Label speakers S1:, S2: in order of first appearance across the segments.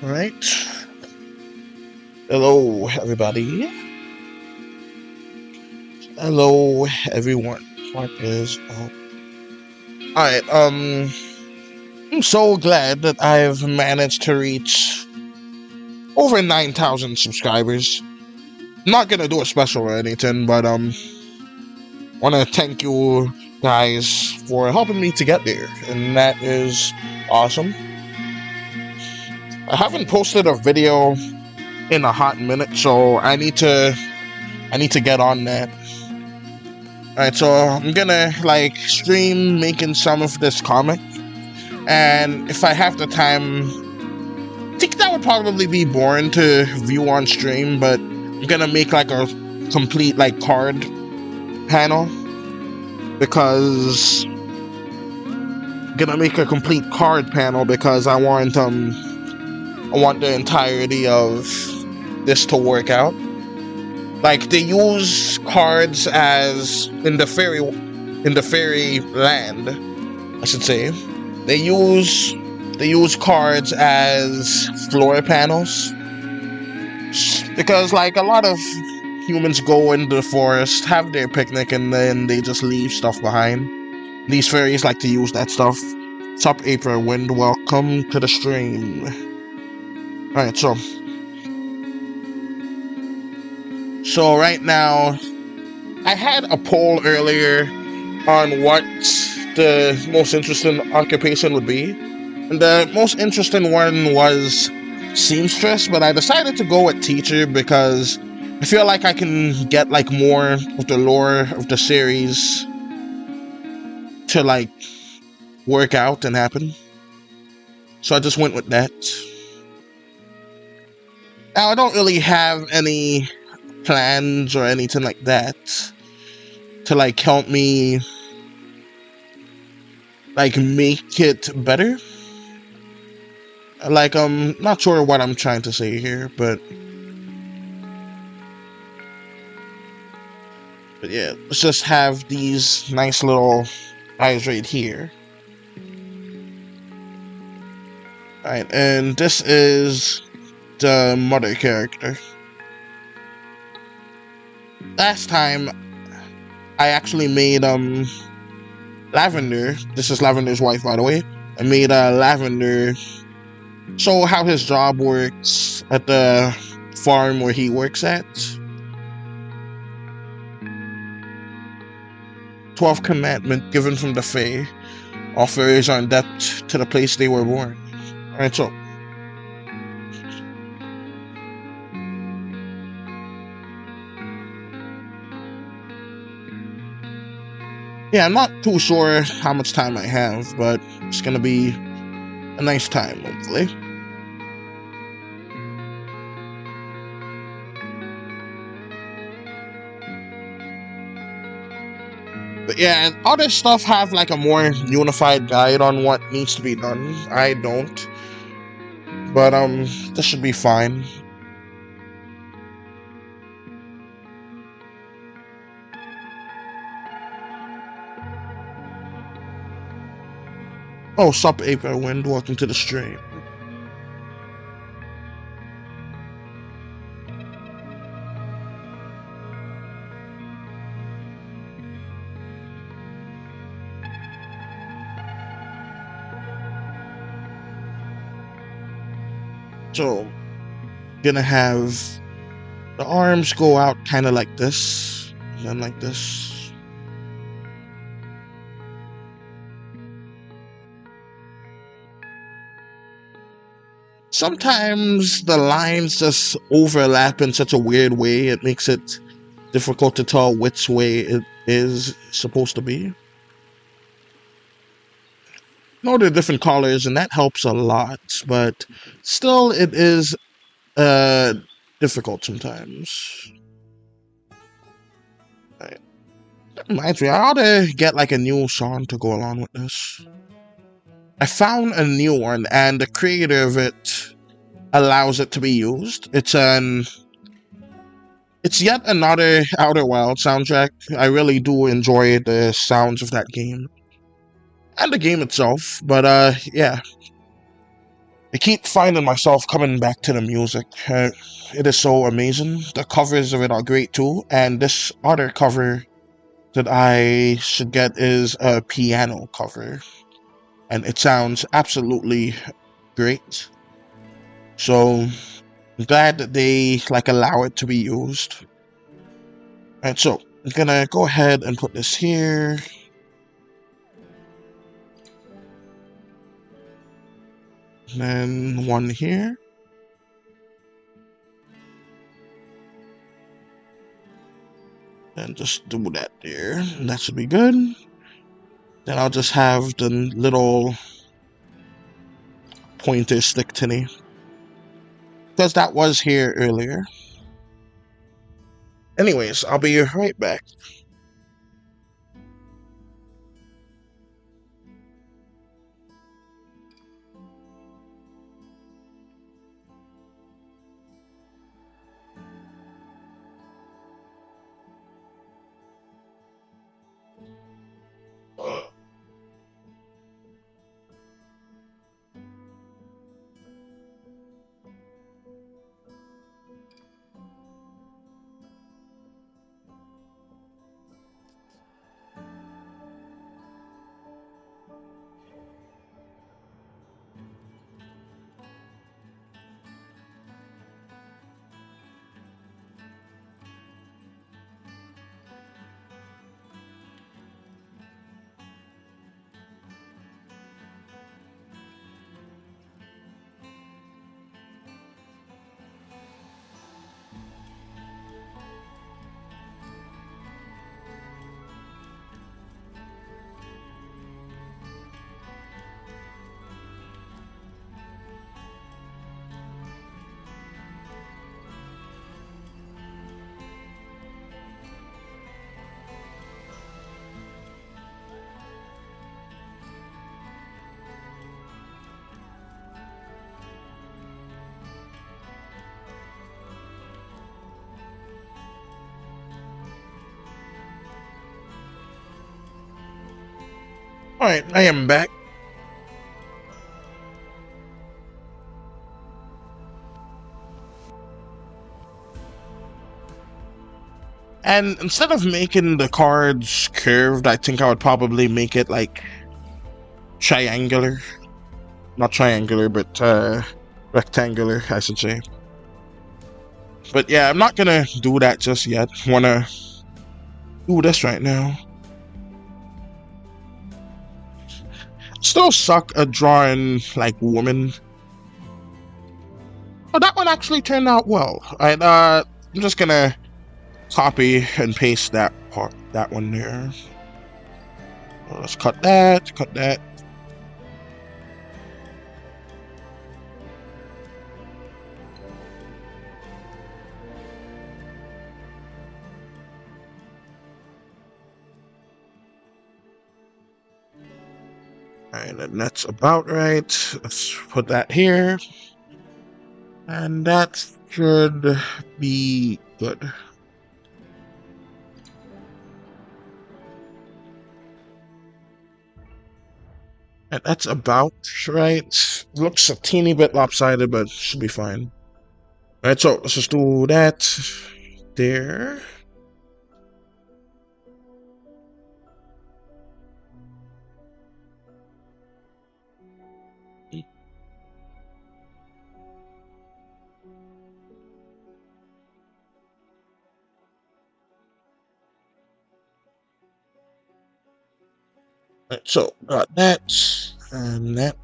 S1: Alright. Hello, everybody. Hello, everyone. What is up? Alright, I'm so glad that I've managed to reach over 9,000 subscribers. I'm not gonna do a special or anything, but, wanna thank you guys for helping me to get there, and that is awesome. I haven't posted a video in a hot minute, so I need to get on that. Alright, so I'm gonna like stream making some of this comic, and if I have the time, I think that would probably be boring to view on stream, but I'm gonna make like a complete like card panel, because I want the entirety of this to work out. Like, they use cards as in the fairy land, I should say. They use cards as floor panels, because like a lot of humans go into the forest, have their picnic, and then they just leave stuff behind. These fairies like to use that stuff. What's up, April Wind? Welcome to the stream. Alright, so right now, I had a poll earlier on what the most interesting occupation would be, and the most interesting one was seamstress, but I decided to go with teacher because I feel like I can get like more of the lore of the series to like work out and happen. So I just went with that. Now, I don't really have any plans or anything like that to like help me like make it better. Like, I'm not sure what I'm trying to say here, but yeah, let's just have these nice little eyes right here. Alright, and this is the mother character. Last time, I actually made Lavender. This is Lavender's wife, by the way. I made Lavender show how his job works at the farm where he works at. 12th commandment given from the Fae: all fairies are indebted to the place they were born. Alright, so yeah, I'm not too sure how much time I have, but it's gonna be a nice time, hopefully. But yeah, other stuff have like a more unified guide on what needs to be done. I don't. But this should be fine. Oh, sup, April Wind, welcome to the stream. So, gonna have the arms go out kind of like this, and then like this. Sometimes the lines just overlap in such a weird way, it makes it difficult to tell which way it is supposed to be. No, they're different colors, and that helps a lot, but still it is difficult sometimes. Right. That reminds me, I ought to get like a new song to go along with this. I found a new one, and the creator of it allows it to be used. It's yet another Outer Wilds soundtrack. I really do enjoy the sounds of that game. And the game itself, but yeah. I keep finding myself coming back to the music. It is so amazing. The covers of it are great too. And this other cover that I should get is a piano cover. And it sounds absolutely great. So I'm glad that they allow it to be used. Alright, so I'm gonna go ahead and put this here. And then one here. And just do that there. And that should be good. Then I'll just have the little pointer stick tinny. Because that was here earlier. Anyways, I'll be right back. Alright, I am back. And instead of making the cards curved, I think I would probably make it triangular. Not triangular, but rectangular, I should say. But yeah, I'm not gonna do that just yet. Wanna do this right now. Still suck at drawing women. Oh, that one actually turned out well. I'm just gonna copy and paste that one there. So let's cut that. Alright, and that's about right. Let's put that here. And that should be good. And that's about right. Looks a teeny bit lopsided, but should be fine. Alright, so let's just do that there. Right, so got that and that.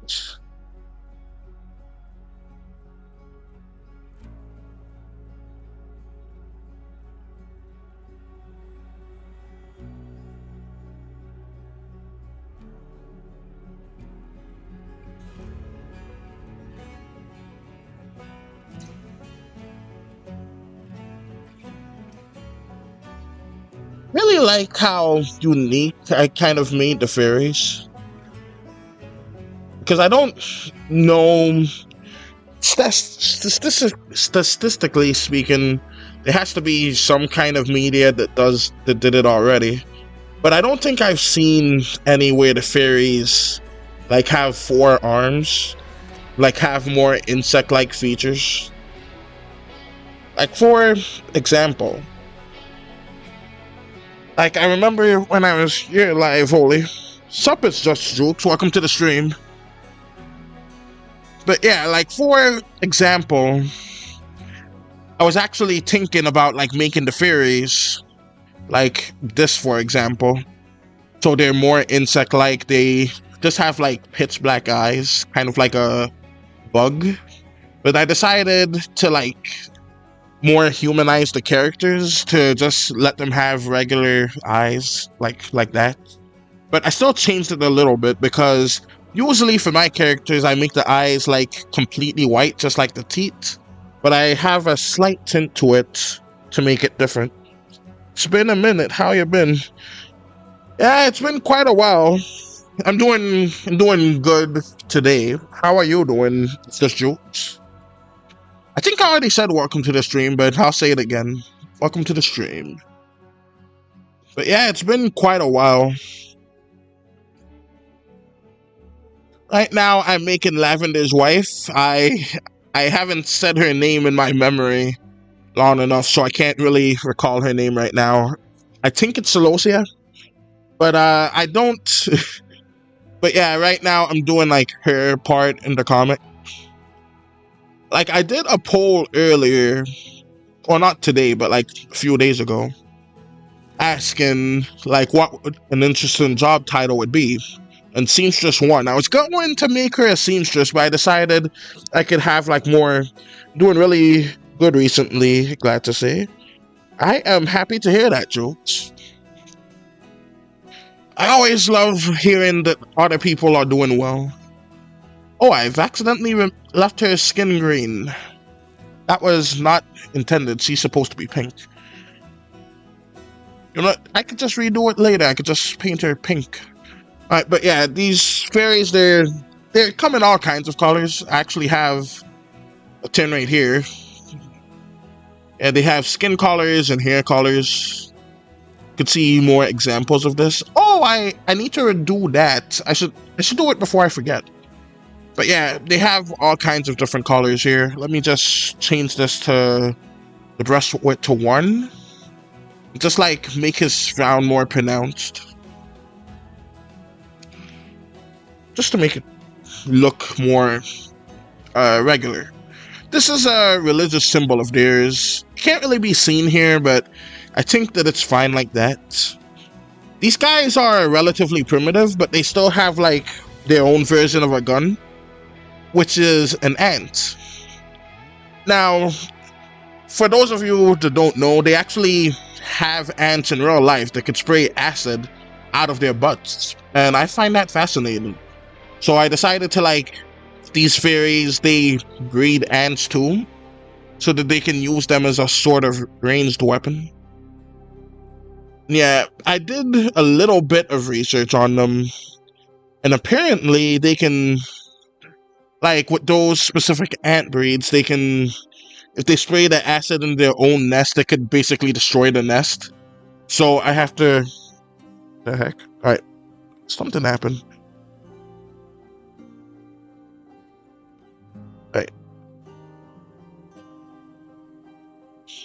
S1: Really like how unique I kind of made the fairies. Because I don't know, statistically speaking, there has to be some kind of media that did it already. But I don't think I've seen anywhere the fairies have 4 arms. like have more insect-like features. Like for example, like I remember when I was here live, Holy. Sup, it's just Jukes. Welcome to the stream. But yeah, like for example, I was actually thinking about like making the fairies like this, for example. So they're more insect-like. They just have like pitch black eyes, kind of like a bug. But I decided to like more humanize the characters, to just let them have regular eyes like that. But I still changed it a little bit because usually for my characters I make the eyes like completely white, just like the teeth. But I have a slight tint to it to make it different. It's been a minute. How you been? Yeah, it's been quite a while. I'm doing good today. How are you doing? It's just Jukes. I think I already said welcome to the stream, but I'll say it again. Welcome to the stream. But yeah, it's been quite a while. Right now, I'm making Lavender's wife. I haven't said her name in my memory long enough, so I can't really recall her name right now. I think it's Celosia, but I don't. But yeah, right now I'm doing like her part in the comic. Like I did a poll earlier, or not today, but like a few days ago, asking like what an interesting job title would be. And Seamstress won. I was going to make her a seamstress, but I decided I could have like more. Doing really good recently, glad to say. I am happy to hear that, Jokes. I always love hearing that other people are doing well. Oh, I've accidentally left her skin green. That was not intended. She's supposed to be pink. You know, I could just redo it later. I could just paint her pink. Alright, but yeah, these fairies, they're come in all kinds of colors. I actually have a tin right here. Yeah, they have skin colors and hair colors. You could see more examples of this. Oh, I need to do that. I should do it before I forget. But yeah, they have all kinds of different colors here. Let me just change this to the brush width to 1. Just like make his frown more pronounced. Just to make it look more regular. This is a religious symbol of theirs. It can't really be seen here, but I think that it's fine like that. These guys are relatively primitive, but they still have like their own version of a gun, which is an ant. Now, for those of you that don't know, they actually have ants in real life that could spray acid out of their butts, and I find that fascinating. So I decided to like these fairies, they breed ants too, so that they can use them as a sort of ranged weapon. Yeah, I did a little bit of research on them, and apparently they can, like with those specific ant breeds, they can, if they spray the acid in their own nest, it could basically destroy the nest. So I have to, the heck? Alright, something happened.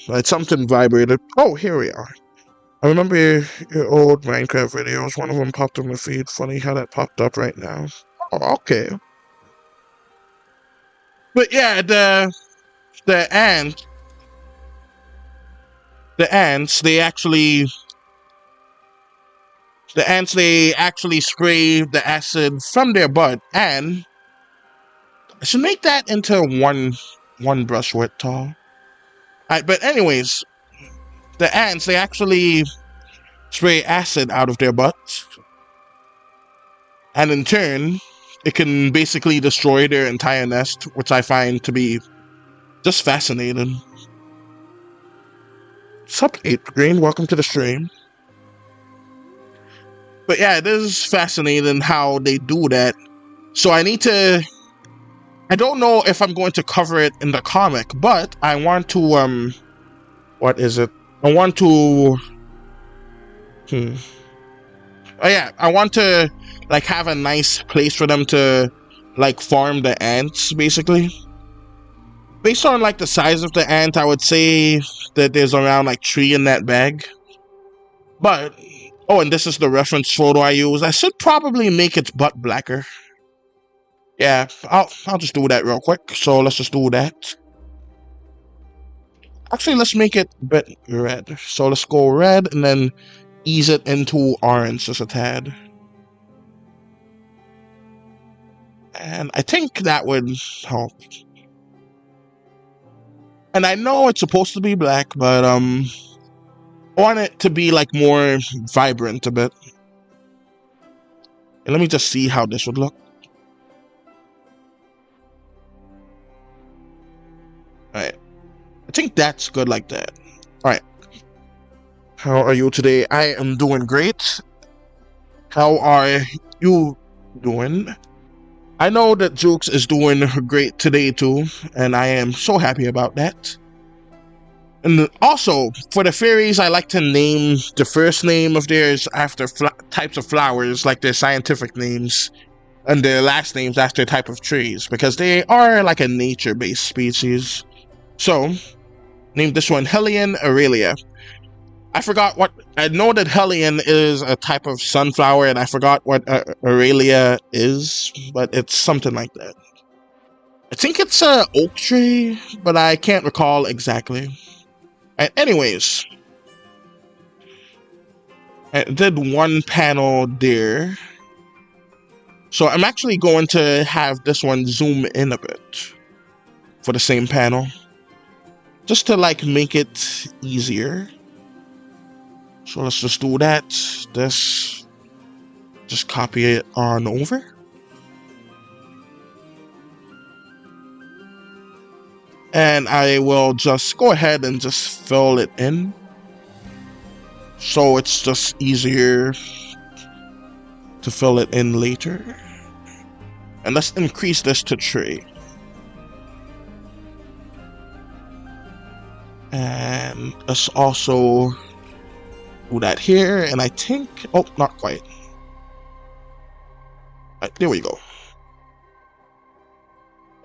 S1: Right, something vibrated. Oh, here we are. I remember your old Minecraft videos. One of them popped on my feed. Funny how that popped up right now. Oh, okay. But yeah, the ants, they actually spray the acid from their butt, and I should make that into one brush width tall. But anyways, the ants, they actually spray acid out of their butts, and in turn, it can basically destroy their entire nest, which I find to be just fascinating. Sup, 8th Green, welcome to the stream. But yeah, it is fascinating how they do that. So I don't know if I'm going to cover it in the comic, but I want to, what is it? I want to, oh yeah, I want to, like, have a nice place for them to like farm the ants basically. Based on like the size of the ant, I would say that there's around like 3 in that bag. But oh, and this is the reference photo I use. I should probably make its butt blacker. Yeah, I'll just do that real quick. So let's just do that. Actually, let's make it a bit red. So let's go red and then ease it into orange just a tad. And I think that would help. And I know it's supposed to be black, but I want it to be like more vibrant a bit. And let me just see how this would look. Alright. I think that's good like that. Alright. How are you today? I am doing great. How are you doing? I know that Jukes is doing great today too, and I am so happy about that. And also, for the fairies, I like to name the first name of theirs after types of flowers, like their scientific names, and their last names after type of trees, because they are like a nature-based species. So, name this one Hellion Aurelia. I forgot what... I know that Hellion is a type of sunflower, and I forgot what Aurelia is, but it's something like that. I think it's a oak tree, but I can't recall exactly. Anyways, I did one panel there. So I'm actually going to have this one zoom in a bit for the same panel, just to like make it easier. So let's just do that. This, just copy it on over. And I will just go ahead and just fill it in. So it's just easier to fill it in later. And let's increase this to 3. And let's also do that here. And I think, oh, not quite. Right, there we go.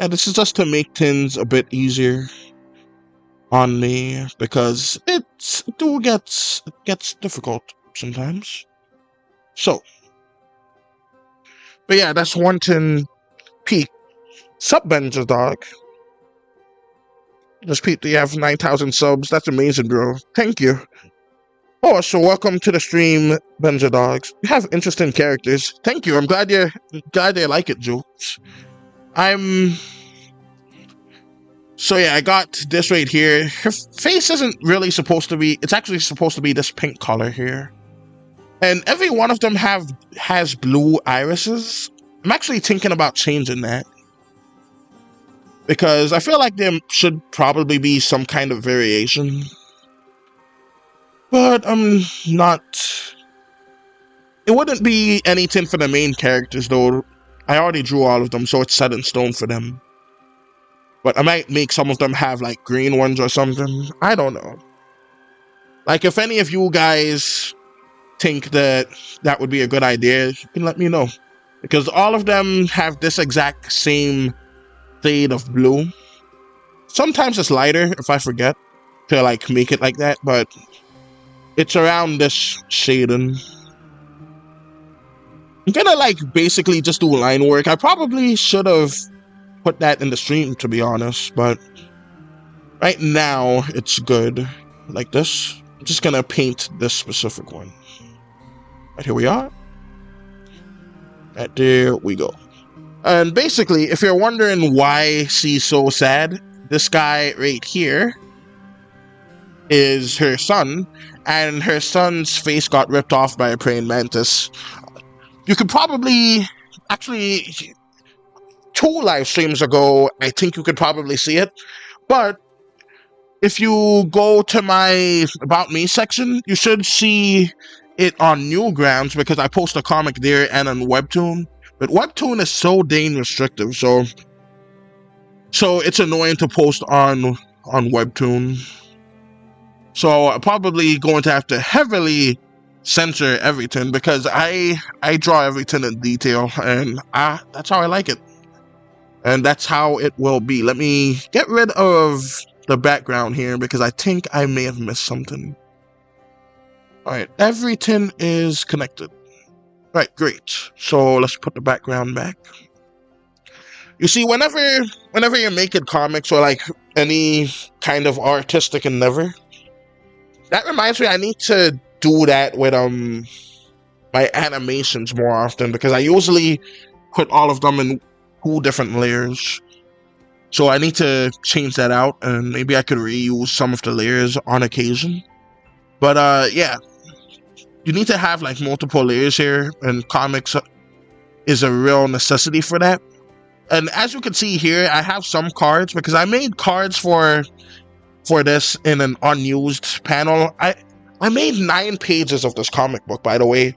S1: And this is just to make things a bit easier on me, because it gets difficult sometimes. So, but yeah, that's Wanton Peak. Sup, Benja Dog? Just Pete, you have 9,000 subs. That's amazing, bro. Thank you. Oh, so welcome to the stream, Benja Dogs. You have interesting characters. Thank you. I'm glad you like it, Jules. So yeah, I got this right here. Her face isn't really supposed to be, it's actually supposed to be this pink color here. And every one of them has blue irises. I'm actually thinking about changing that, because I feel like there should probably be some kind of variation. But I'm not... It wouldn't be anything for the main characters though. I already drew all of them, so it's set in stone for them. But I might make some of them have like green ones or something. I don't know. Like, if any of you guys think that that would be a good idea, you can let me know. Because all of them have this exact same shade of blue. Sometimes it's lighter if I forget to like make it like that, but it's around this shading. I'm gonna like basically just do line work. I probably should have put that in the stream, to be honest, but right now it's good like this. I'm just gonna paint this specific one. Right, here we are. Right, there we go. And basically, if you're wondering why she's so sad, this guy right here is her son, and her son's face got ripped off by a praying mantis. You could probably, actually, 2 live streams ago, I think you could probably see it. But if you go to my About Me section, you should see it on Newgrounds, because I post a comic there and on Webtoon. But Webtoon is so dang restrictive, so it's annoying to post on Webtoon. So I'm probably going to have to heavily censor everything, because I draw everything in detail, and that's how I like it. And that's how it will be. Let me get rid of the background here because I think I may have missed something. All right, everything is connected. All right, great. So let's put the background back. You see, whenever you're making comics or like any kind of artistic endeavor, that reminds me I need to do that with my animations more often because I usually put all of them in 2 different layers. So I need to change that out, and maybe I could reuse some of the layers on occasion. But yeah, you need to have like multiple layers here, and comics is a real necessity for that. And as you can see here, I have some cards because I made cards for this in an unused panel. I made 9 pages of this comic book, by the way.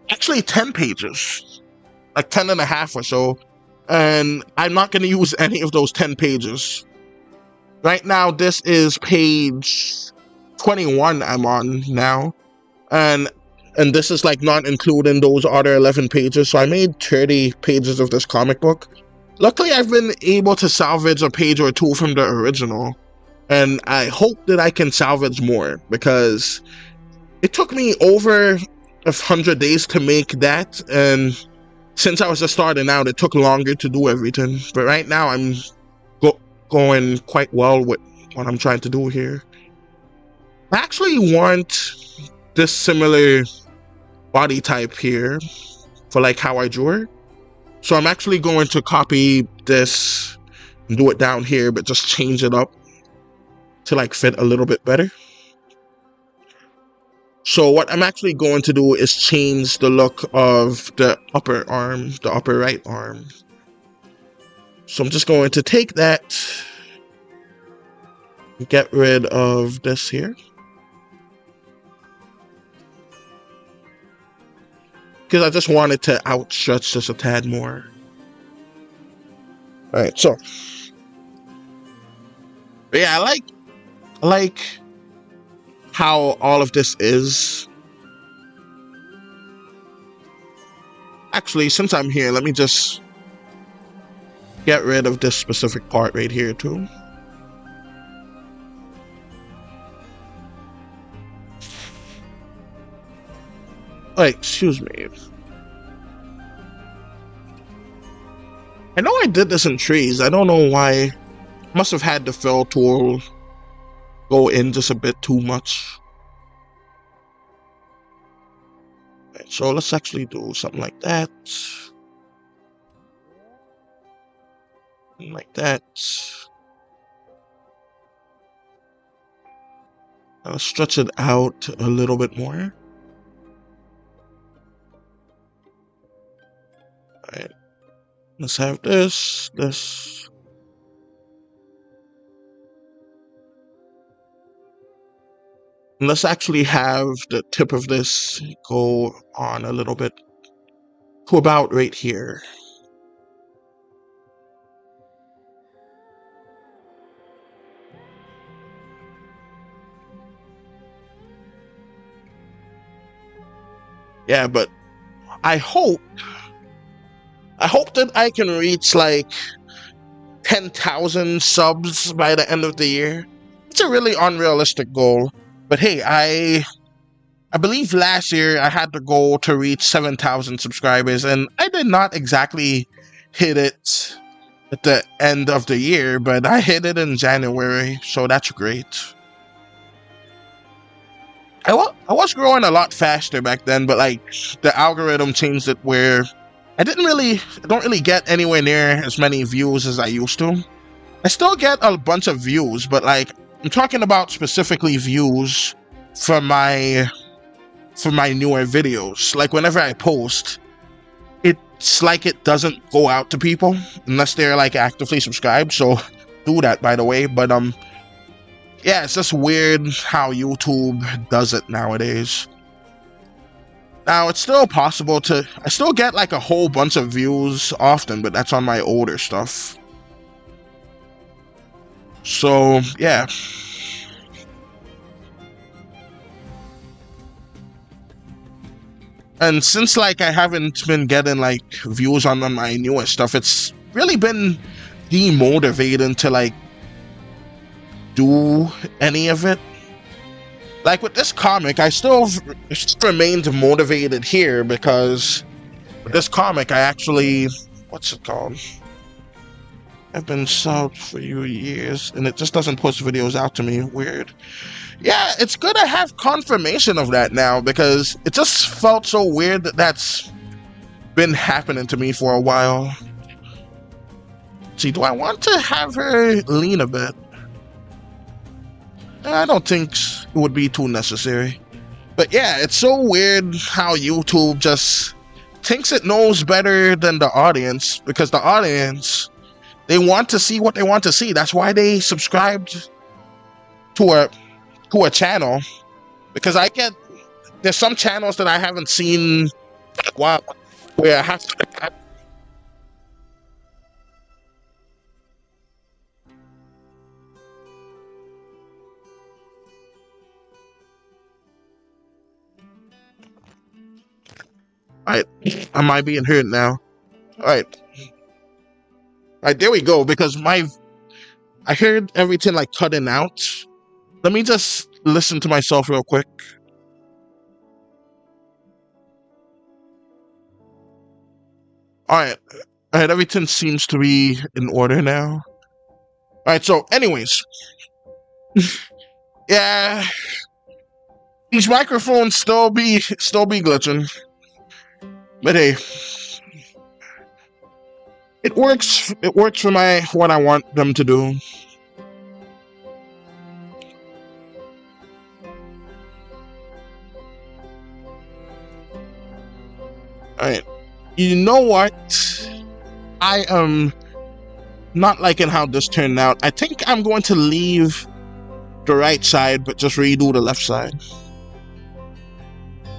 S1: Actually 10 pages, like 10 and a half or so. And I'm not going to use any of those 10 pages. Right now, this is page 21 I'm on now. And this is like not including those other 11 pages. So I made 30 pages of this comic book. Luckily, I've been able to salvage a page or 2 from the original. And I hope that I can salvage more because it took me over 100 days to make that. And since I was just starting out, it took longer to do everything. But right now, I'm going quite well with what I'm trying to do here. I actually want this similar body type here for like how I drew it. So I'm actually going to copy this and do it down here, but just change it up to like fit a little bit better. So what I'm actually going to do is change the look of the upper arm, the upper right arm. So I'm just going to take that, get rid of this here. Because I just wanted to outstretch this a tad more. Alright, so. But yeah, I like how all of this is. Actually, since I'm here, let me just get rid of this specific part right here too. Like, excuse me. I know I did this in trees. I don't know why. Must have had the fill tool go in just a bit too much. Right, so let's actually do something like that. Like that. I'll stretch it out a little bit more. Alright. Let's have this. And let's actually have the tip of this go on a little bit to about right here. Yeah, but I hope that I can reach like 10,000 subs by the end of the year. It's a really unrealistic goal. But hey, I believe last year I had the goal to reach 7,000 subscribers, and I did not exactly hit it at the end of the year, but I hit it in January, so that's great. I was growing a lot faster back then, but like the algorithm changed it where I don't really get anywhere near as many views as I used to. I still get a bunch of views, but like I'm talking about specifically views for my newer videos. Like whenever I post, it's like it doesn't go out to people unless they're like actively subscribed. So do that, by the way. But yeah, it's just weird how YouTube does it nowadays. Now it's still possible I still get like a whole bunch of views often, but that's on my older stuff. So yeah. And since like I haven't been getting like views on my newest stuff, it's really been demotivating to like do any of it. Like with this comic, I still remained motivated here because with this comic, I actually, what's it called? I've been subbed for years, and it just doesn't push videos out to me. Weird. Yeah, it's good to have confirmation of that now because it just felt so weird that that's been happening to me for a while. See, do I want to have her lean a bit? I don't think it would be too necessary. But yeah, it's so weird how YouTube just thinks it knows better than the audience, because the audience, they want to see what they want to see. That's why they subscribed to a channel. Because there's some channels that I haven't seen where I have to. Alright, am I being heard now? Alright. Alright, there we go, because I heard everything like cutting out. Let me just listen to myself real quick. Alright, everything seems to be in order now. Alright, so anyways. Yeah. These microphones still be glitching. But hey, it works for what I want them to do. Alright, you know what? I am not liking how this turned out. I think I'm going to leave the right side, but just redo the left side.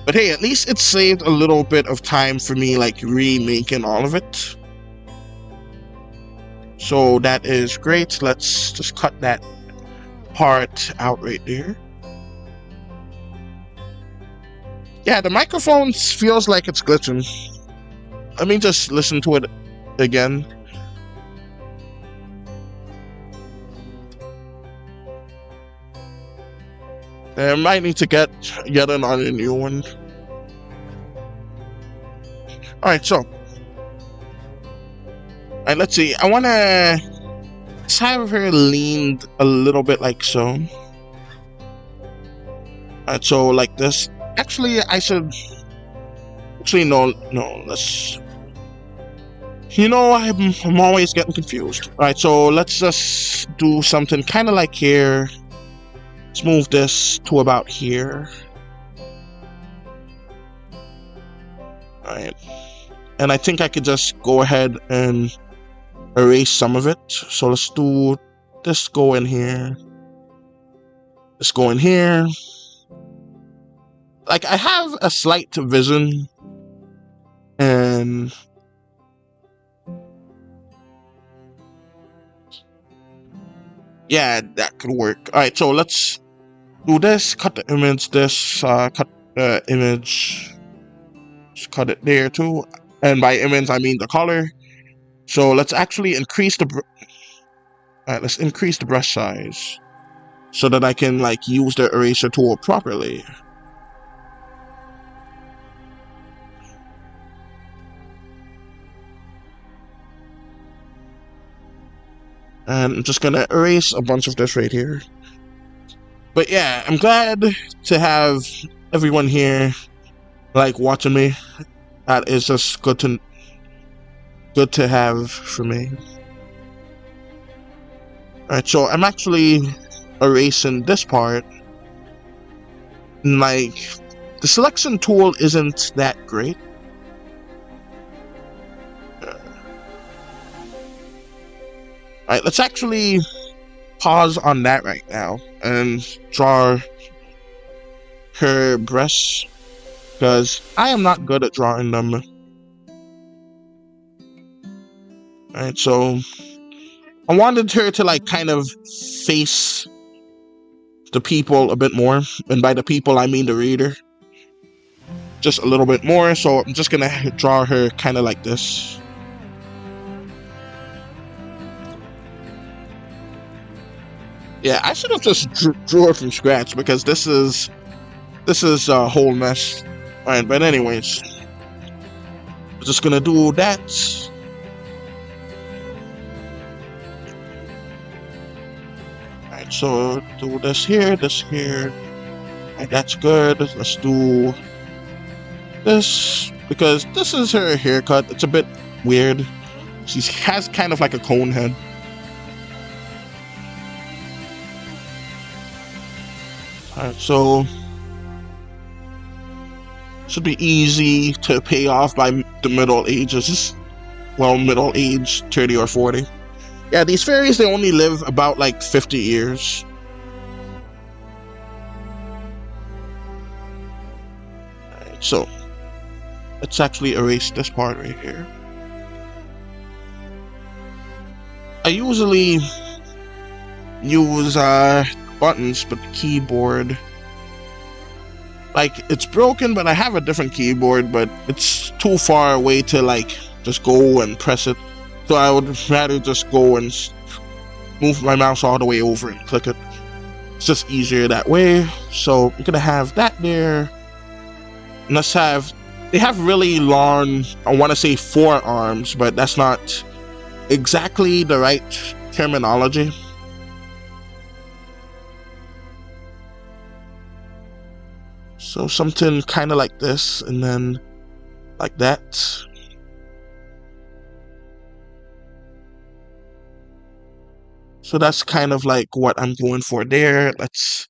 S1: But hey, at least it saved a little bit of time for me, like remaking all of it. So that is great. Let's just cut that part out right there. Yeah, the microphone feels like it's glitching. Let me just listen to it again. I might need to get yet another new one. Alright, so. Alright, let's see. I want to have her leaned a little bit like so. Alright, so like this. Actually, I should... Actually, no, let's... You know, I'm always getting confused. Alright, so let's just do something kind of like here. Let's move this to about here. Alright. And I think I could just go ahead and erase some of it. So let's do this, go in here. Let's go in here. Like, I have a slight vision. And... yeah, that could work. Alright, so let's do this, cut the image, cut the image, just cut it there too, and by image I mean the color. So let's actually increase the let's increase the brush size so that I can like use the eraser tool properly. And I'm just gonna erase a bunch of this right here. But yeah, I'm glad to have everyone here, like, watching me. That is just good to have for me. Alright, so I'm actually erasing this part. Like, the selection tool isn't that great. Alright, let's actually pause on that right now and draw her breasts, because I am not good at drawing them. Alright, so I wanted her to like kind of face the people a bit more, and by the people I mean the reader, just a little bit more. So I'm just gonna draw her kind of like this. Yeah, I should have just drew it from scratch because this is a whole mess. Alright, but anyways, we're just gonna do that. Alright, so do this here, and that's good. Let's do this because this is her haircut. It's a bit weird. She has kind of like a cone head. Alright, so should be easy to pay off by the middle ages. Well, middle age, 30 or 40. Yeah, these fairies, they only live about like 50 years. Alright, so let's actually erase this part right here. I usually use buttons, but the keyboard, like, it's broken, but I have a different keyboard, but it's too far away to like just go and press it. So I would rather just go and move my mouse all the way over and click it. It's just easier that way. So we're gonna have that there. And let's have, they have really long, I want to say forearms, but that's not exactly the right terminology. So something kind of like this, and then like that. So that's kind of like what I'm going for there. Let's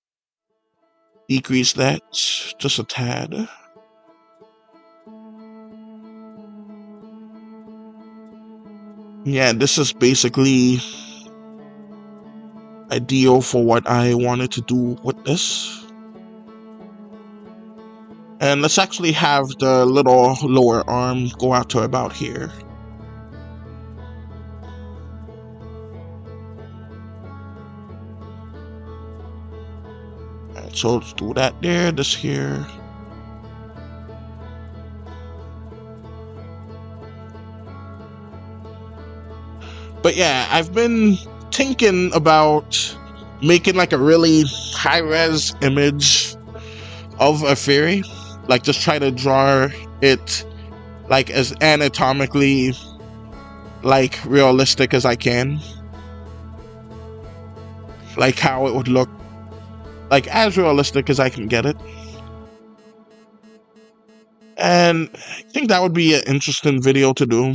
S1: decrease that just a tad. Yeah, this is basically ideal for what I wanted to do with this. And let's actually have the little lower arm go out to about here. Alright, so let's do that there, this here. But yeah, I've been thinking about making like a really high-res image of a fairy. Like, just try to draw it like as anatomically like realistic as I can. Like how it would look, like as realistic as I can get it. And I think that would be an interesting video to do.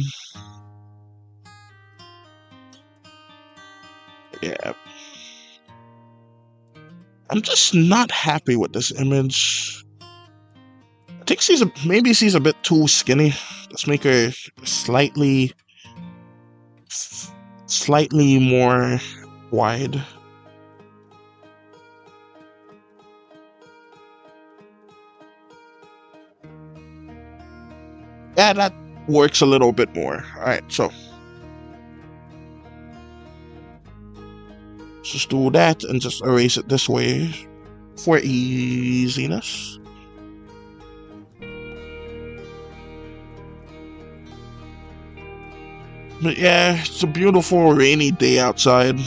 S1: Yeah. I'm just not happy with this image. I think maybe she's a bit too skinny. Let's make her slightly more wide. Yeah, that works a little bit more. Alright, so just do that and just erase it this way for easiness. But yeah, it's a beautiful rainy day outside.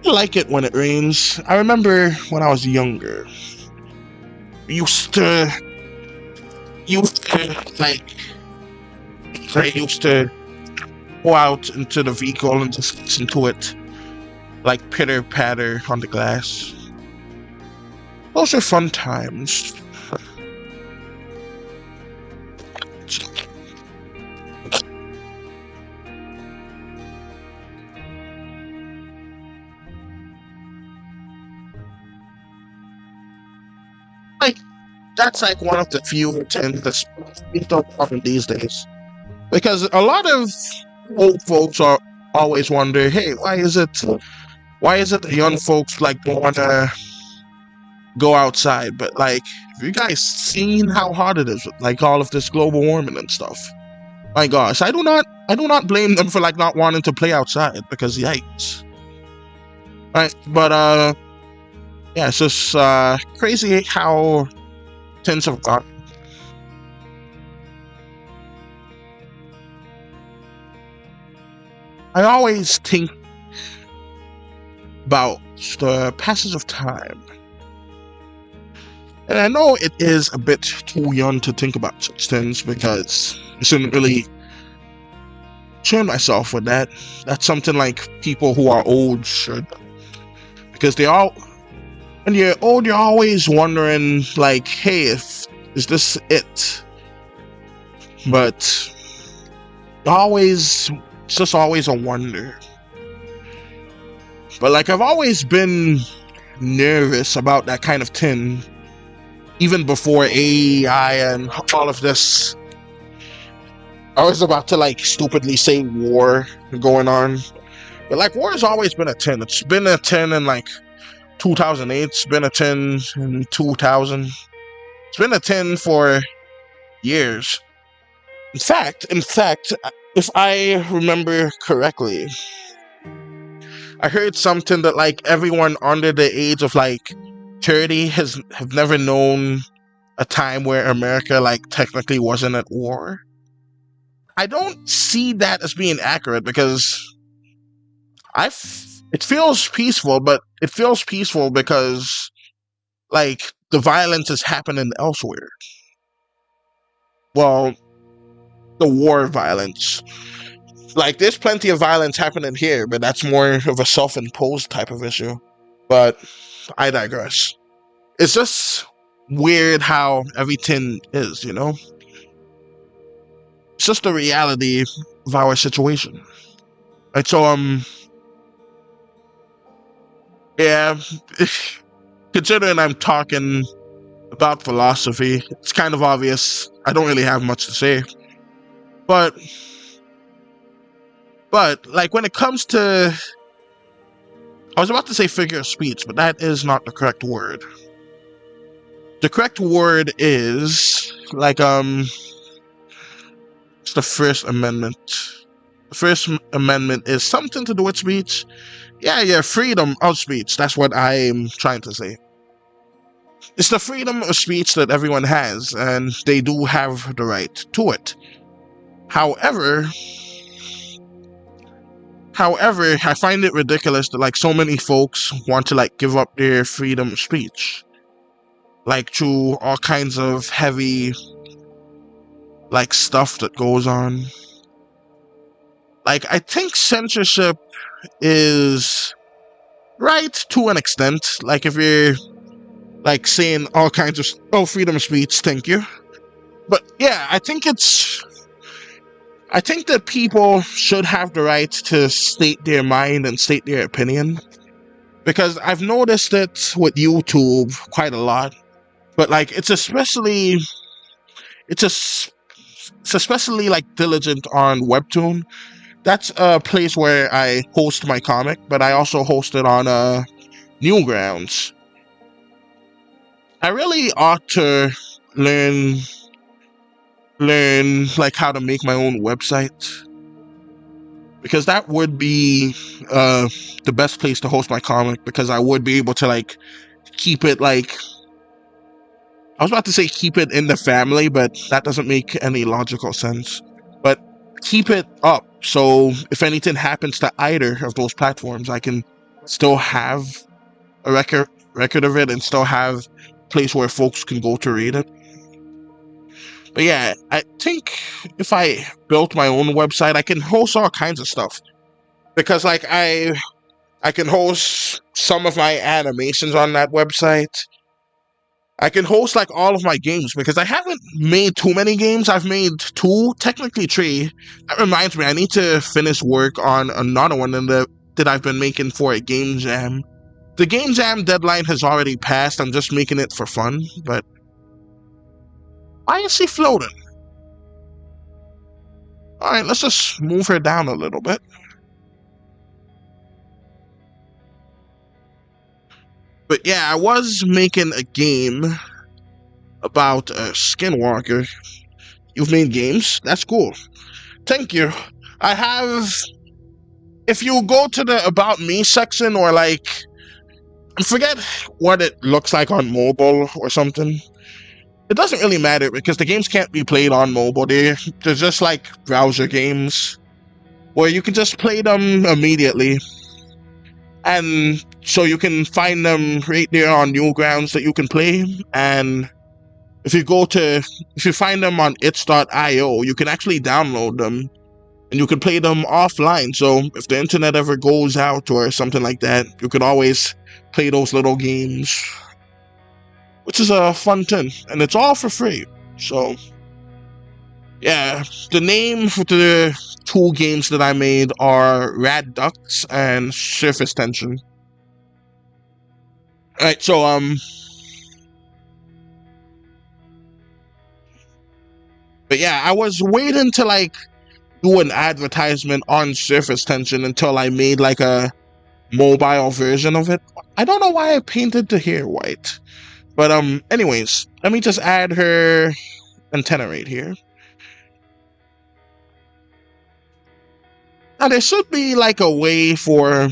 S1: I like it when it rains. I remember when I was younger, used to go out into the vehicle and just listen to it like pitter patter on the glass. Those are fun times. Like, that's like one of the few things that's so common these days. Because a lot of old folks are always wonder, hey, why is it the young folks like don't want to go outside? But like, have you guys seen how hot it is with like all of this global warming and stuff? My gosh, I do not blame them for like not wanting to play outside, because yikes. Right, but yeah, it's just crazy how things have gone. I always think about the passage of time. And I know it is a bit too young to think about such things because I shouldn't really concern myself with that. That's something like people who are old should. Because when you're old, you're always wondering, like, hey, is this it? But it's just always a wonder. But like, I've always been nervous about that kind of thing. Even before AI and all of this, I was about to like stupidly say war going on. But like, war has always been a 10. It's been a 10 in like 2008. It's been a 10 in 2000. It's been a 10 for years. In fact, if I remember correctly, I heard something that like everyone under the age of like 30 have never known a time where America like technically wasn't at war. I don't see that as being accurate because it feels peaceful, but it feels peaceful because like the violence is happening elsewhere. Well, the war violence. Like, there's plenty of violence happening here, but that's more of a self-imposed type of issue. But I digress. It's just weird how everything is, you know? It's just the reality of our situation. Right, so, yeah, considering I'm talking about philosophy, it's kind of obvious I don't really have much to say. But like, when it comes to, I was about to say figure of speech, but that is not the correct word. The correct word is like it's the First Amendment. The First Amendment is something to do with speech. Yeah, freedom of speech. That's what I'm trying to say. It's the freedom of speech that everyone has, and they do have the right to it. However, I find it ridiculous that like so many folks want to like give up their freedom of speech, like through all kinds of heavy like stuff that goes on. Like, I think censorship is right to an extent. Like, if you're like saying all kinds of freedom of speech, thank you. But yeah, I think that people should have the right to state their mind and state their opinion. Because I've noticed it with YouTube quite a lot. But like, it's especially like diligent on Webtoon. That's a place where I host my comic, but I also host it on Newgrounds. I really ought to learn like how to make my own website, because that would be the best place to host my comic, because I would be able to like keep it like, I was about to say keep it in the family, but that doesn't make any logical sense. But keep it up, so if anything happens to either of those platforms, I can still have a record of it and still have a place where folks can go to read it. But yeah, I think if I built my own website, I can host all kinds of stuff. Because like I can host some of my animations on that website. I can host like all of my games, because I haven't made too many games. I've made 2, technically 3. That reminds me, I need to finish work on another one that I've been making for a game jam. The game jam deadline has already passed. I'm just making it for fun, but why is she floating? Alright, let's just move her down a little bit. But yeah, I was making a game about a skinwalker. You've made games? That's cool. Thank you. I have... If you go to the About Me section, or like... I forget what it looks like on mobile or something. It doesn't really matter, because the games can't be played on mobile. They're just like browser games, where you can just play them immediately. And so you can find them right there on Newgrounds that you can play. And if you find them on its.io, you can actually download them and you can play them offline. So if the internet ever goes out or something like that, you could always play those little games, which is a fun thing, and it's all for free. So yeah, the name for the 2 games that I made are Rad Ducks and Surface Tension. Alright, so but yeah, I was waiting to like do an advertisement on Surface Tension until I made like a mobile version of it. I don't know why I painted the hair white. But anyways, let me just add her antenna right here. Now there should be like a way for...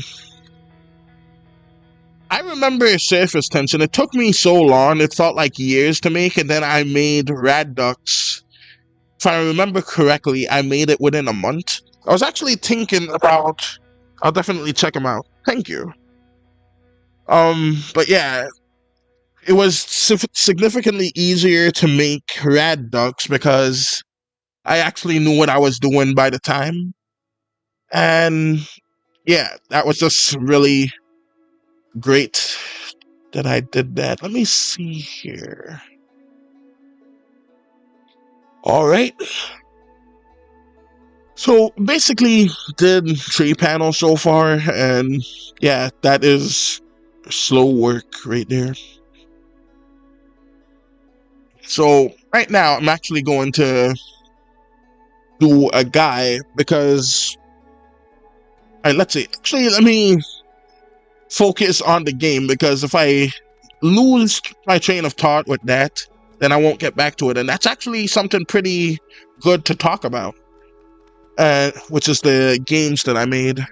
S1: I remember Surface Tension. It took me so long, it felt like years to make, and then I made Rad Ducks. If I remember correctly, I made it within a month. I was actually thinking about... I'll definitely check them out. Thank you. But yeah, it was significantly easier to make Rad Ducks because I actually knew what I was doing by the time. And yeah, that was just really great that I did that. Let me see here. All right. So basically did 3 panels so far, and yeah, that is slow work right there. So right now I'm actually going to do a guy because let's see. Actually, let me focus on the game, because if I lose my train of thought with that, then I won't get back to it. And that's actually something pretty good to talk about, which is the games that I made.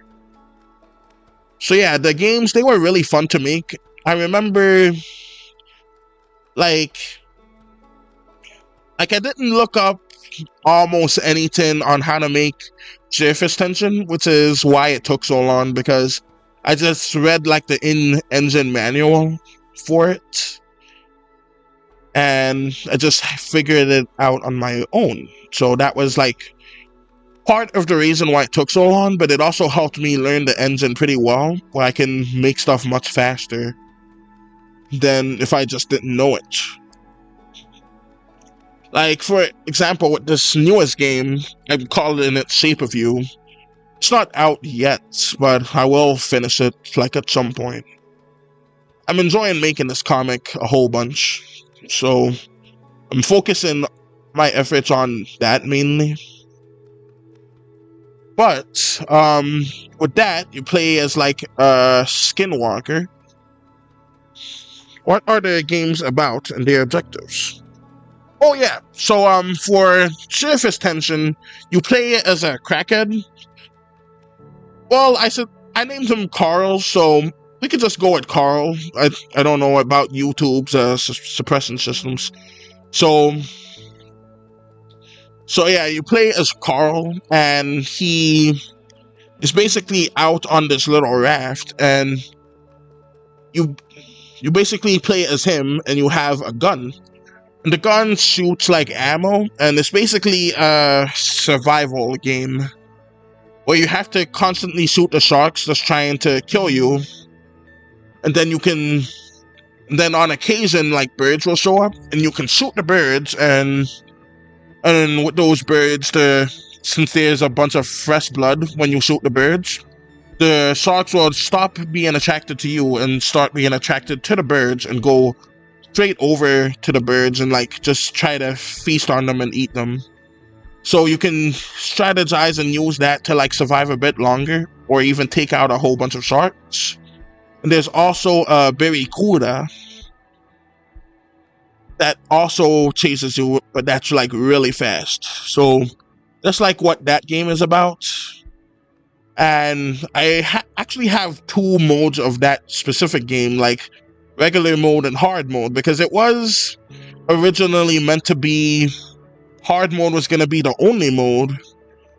S1: So yeah, the games, they were really fun to make. I remember, like I didn't look up almost anything on how to make Surface Tension, which is why it took so long, because I just read like the in-engine manual for it, and I just figured it out on my own. So that was like part of the reason why it took so long, but it also helped me learn the engine pretty well, where I can make stuff much faster than if I just didn't know it. Like, for example, with this newest game, I'm calling it Shape of You. It's not out yet, but I will finish it, like, at some point. I'm enjoying making this comic a whole bunch, so I'm focusing my efforts on that mainly. But, with that, you play as, like, a skinwalker. What are the games about and their objectives? Oh yeah, so for Surface Tension, you play as a crackhead. Well, I named him Carl, so we could just go with Carl. I don't know about YouTube's suppression systems. So yeah, you play as Carl, and he is basically out on this little raft, and you basically play as him, and you have a gun. And the gun shoots like ammo, and it's basically a survival game where you have to constantly shoot the sharks that's trying to kill you. And then on occasion, like, birds will show up, and you can shoot the birds, and with those birds, since there's a bunch of fresh blood when you shoot the birds, the sharks will stop being attracted to you and start being attracted to the birds and go straight over to the birds and like just try to feast on them and eat them. So you can strategize and use that to like survive a bit longer, or even take out a whole bunch of sharks. And there's also a Barracuda that also chases you, but that's like really fast. So that's like what that game is about. And I actually have 2 modes of that specific game, like regular mode and hard mode, because it was originally meant to be hard mode was going to be the only mode,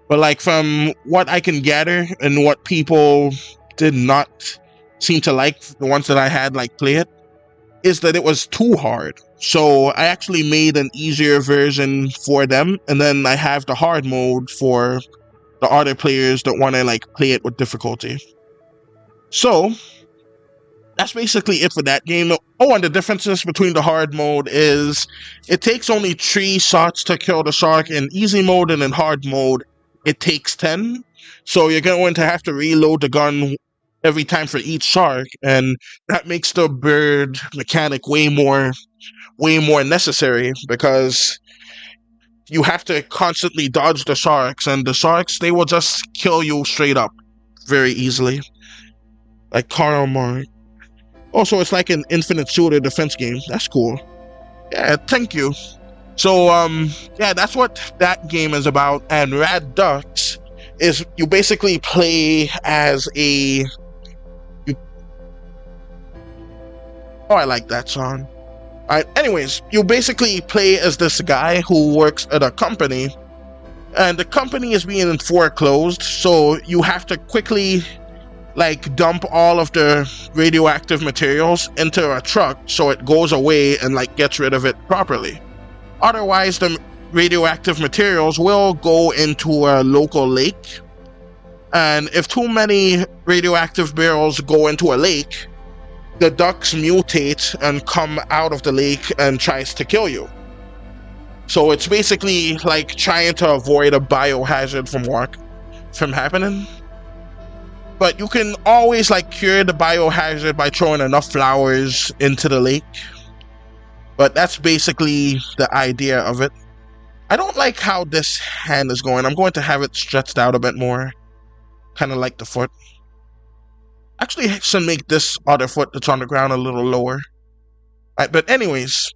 S1: but like from what I can gather and what people did not seem to like the ones that I had like play it, is that it was too hard. So I actually made an easier version for them, and then I have the hard mode for the other players that want to like play it with difficulty. So that's basically it for that game. Oh, and the differences between the hard mode is it takes only 3 shots to kill the shark in easy mode, and in hard mode it takes 10. So you're going to have to reload the gun every time for each shark, and that makes the bird mechanic way more necessary, because you have to constantly dodge the sharks, and the sharks, they will just kill you straight up very easily. Like Karl Marx. Also, it's like an infinite shooter defense game. That's cool. Yeah, thank you. So, yeah, that's what that game is about. And Rad Ducks is you basically play as a... Oh, I like that song. Alright, anyways, you basically play as this guy who works at a company, and the company is being foreclosed, so you have to quickly like dump all of the radioactive materials into a truck so it goes away and like gets rid of it properly. Otherwise, the radioactive materials will go into a local lake, and if too many radioactive barrels go into a lake, the ducks mutate and come out of the lake and tries to kill you. So it's basically like trying to avoid a biohazard from happening. But you can always like cure the biohazard by throwing enough flowers into the lake. But that's basically the idea of it. I don't like how this hand is going. I'm going to have it stretched out a bit more. Kind of like the foot. Actually, I should make this other foot that's on the ground a little lower. Right, but anyways.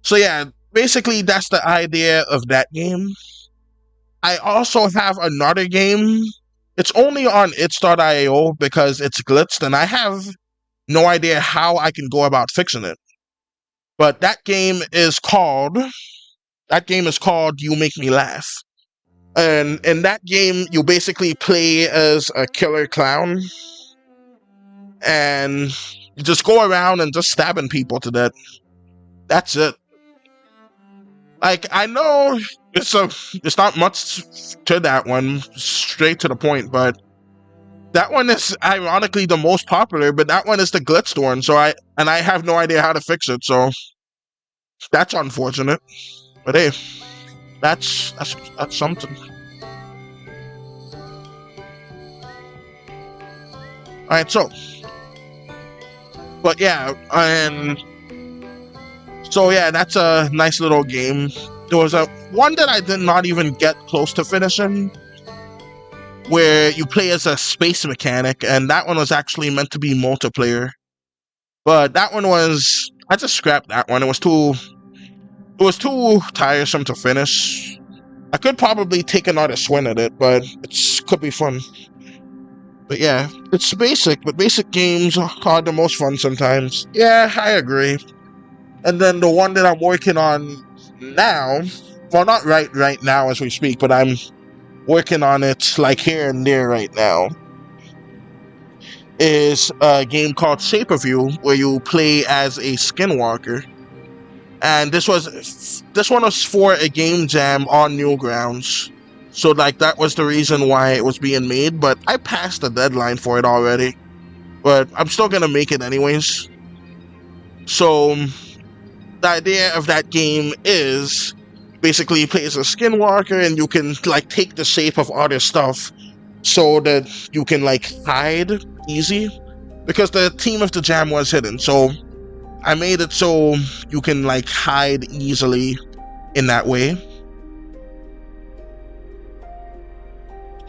S1: So yeah, basically that's the idea of that game. I also have another game. It's only on its.io because it's glitched, and I have no idea how I can go about fixing it. But that game is called You Make Me Laugh. And in that game, you basically play as a killer clown, and you just go around and just stabbing people to death. That's it. Like, I know it's not much to that one, straight to the point, but that one is ironically the most popular, but that one is the glitched one, so I have no idea how to fix it, so that's unfortunate. But hey, that's something. Alright, so but yeah, and so yeah, that's a nice little game. There was a one that I did not even get close to finishing, where you play as a space mechanic, and that one was actually meant to be multiplayer. But that one was, I just scrapped that one. It was too tiresome to finish. I could probably take another swing at it, but it could be fun. But yeah, it's basic, but basic games are the most fun sometimes. Yeah, I agree. And then the one that I'm working on now, well, not right now as we speak, but I'm working on it like here and there right now, is a game called Shape of You, where you play as a skinwalker. And this one was for a game jam on Newgrounds. So like that was the reason why it was being made, but I passed the deadline for it already. But I'm still gonna make it anyways. So the idea of that game is basically you play as a skinwalker, and you can like take the shape of other stuff so that you can like hide easy, because the theme of the jam was hidden. So I made it so you can like hide easily in that way.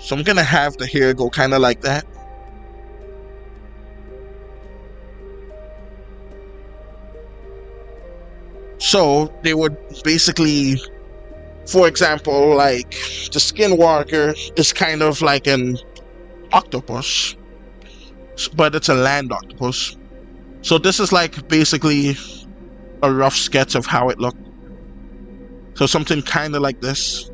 S1: So I'm gonna have the hair go kind of like that. So they would basically, for example, like the skinwalker is kind of like an octopus, but it's a land octopus. So this is like basically a rough sketch of how it looked. So something kind of like this.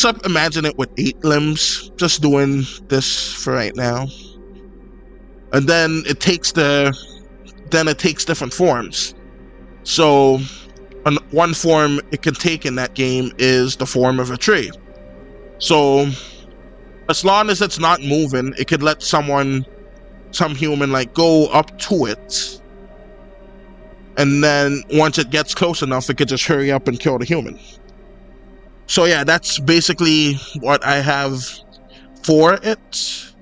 S1: let's imagine it with 8 limbs. Just doing this for right now. And then it takes different forms. So one form it can take in that game is the form of a tree. So as long as it's not moving, it could let some human like go up to it, and then once it gets close enough, it could just hurry up and kill the human. So yeah, that's basically what I have for it.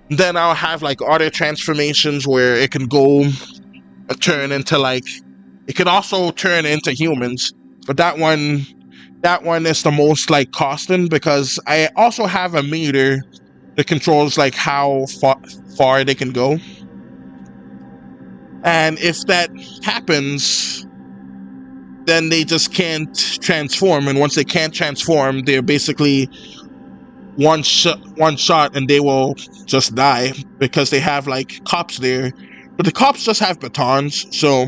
S1: Then I'll have like other transformations where it can go turn into like, it can also turn into humans, but that one is the most like costing, because I also have a meter that controls like how far they can go. And if that happens, then they just can't transform. And once they can't transform, they're basically one shot and they will just die, because they have like cops there. But the cops just have batons, so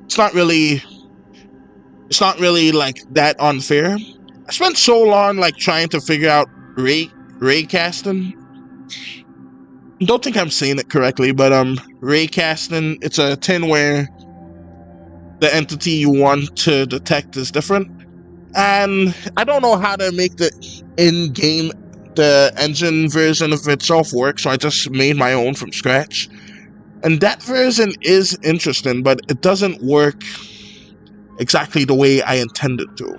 S1: it's not really like that unfair. I spent so long like trying to figure out ray casting. Don't think I'm saying it correctly, but ray casting, it's a thing where the entity you want to detect is different. And I don't know how to make the in-game, the engine version of itself work, so I just made my own from scratch. And that version is interesting, but it doesn't work exactly the way I intended to.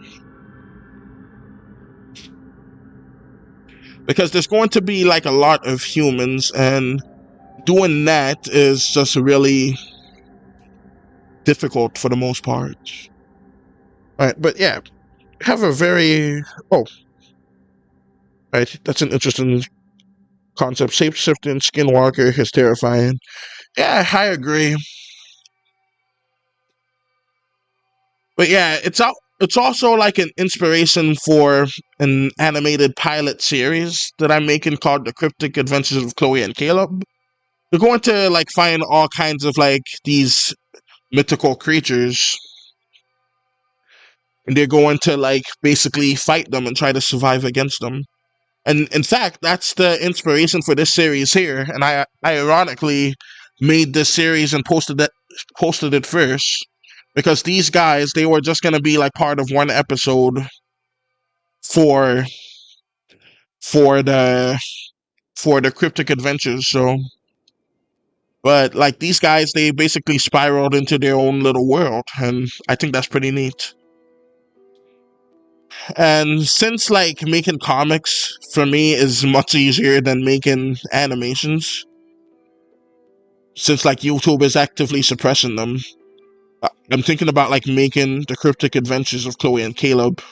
S1: Because there's going to be like a lot of humans, and doing that is just really difficult for the most part. Alright, but yeah, have a very... Oh. Alright, that's an interesting concept. Shape-shifting skinwalker is terrifying. Yeah, I agree. But yeah, it's also like an inspiration for an animated pilot series that I'm making called The Cryptic Adventures of Chloe and Caleb. They're going to like find all kinds of like these mythical creatures, and they're going to like basically fight them and try to survive against them. And in fact, that's the inspiration for this series here. And I ironically made this series and posted it first, because these guys, they were just gonna be like part of one episode for the Cryptic Adventures. So, but like these guys, they basically spiraled into their own little world, and I think that's pretty neat. And since like making comics for me is much easier than making animations, since like YouTube is actively suppressing them, I'm thinking about like making The Cryptic Adventures of Chloe and Caleb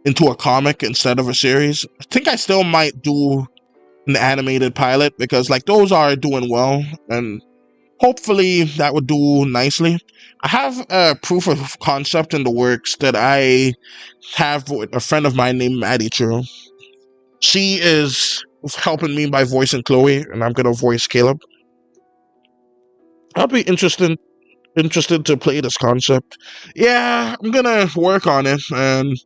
S1: into a comic instead of a series. I think I still might do an animated pilot, because like those are doing well, and hopefully that would do nicely. I have a proof of concept in the works that I have with a friend of mine named Maddie True. She is helping me by voicing Chloe, and I'm gonna voice Caleb. I'll be interested to play this concept. Yeah, I'm gonna work on it, and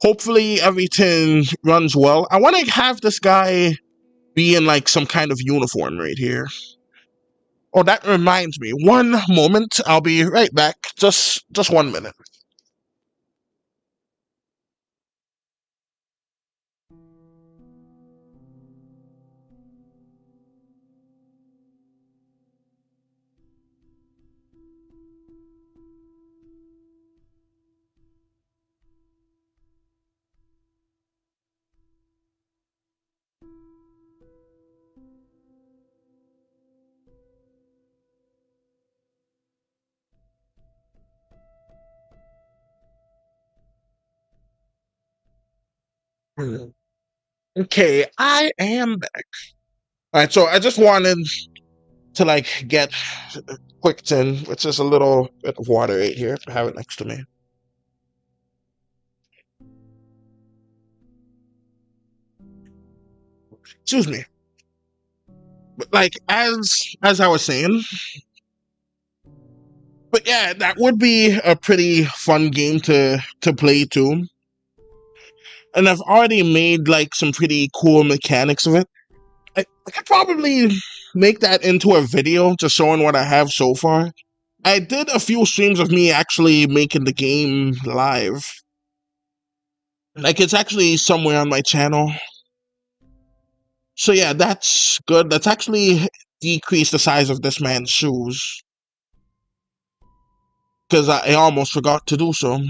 S1: hopefully everything runs well. I want to have this guy be in like some kind of uniform right here. Oh, that reminds me. One moment. I'll be right back. Just 1 minute. Okay, I am back. Alright, so I just wanted to like get a quick tin, which is a little bit of water right here. I have it next to me. Excuse me. But like as I was saying, but yeah, that would be a pretty fun game to play too. and I've already made like some pretty cool mechanics of it. I could probably make that into a video just showing what I have so far. I did a few streams of me actually making the game live. Like, it's actually somewhere on my channel. So yeah, that's good. That's actually decreased the size of this man's shoes. Because I almost forgot to do so.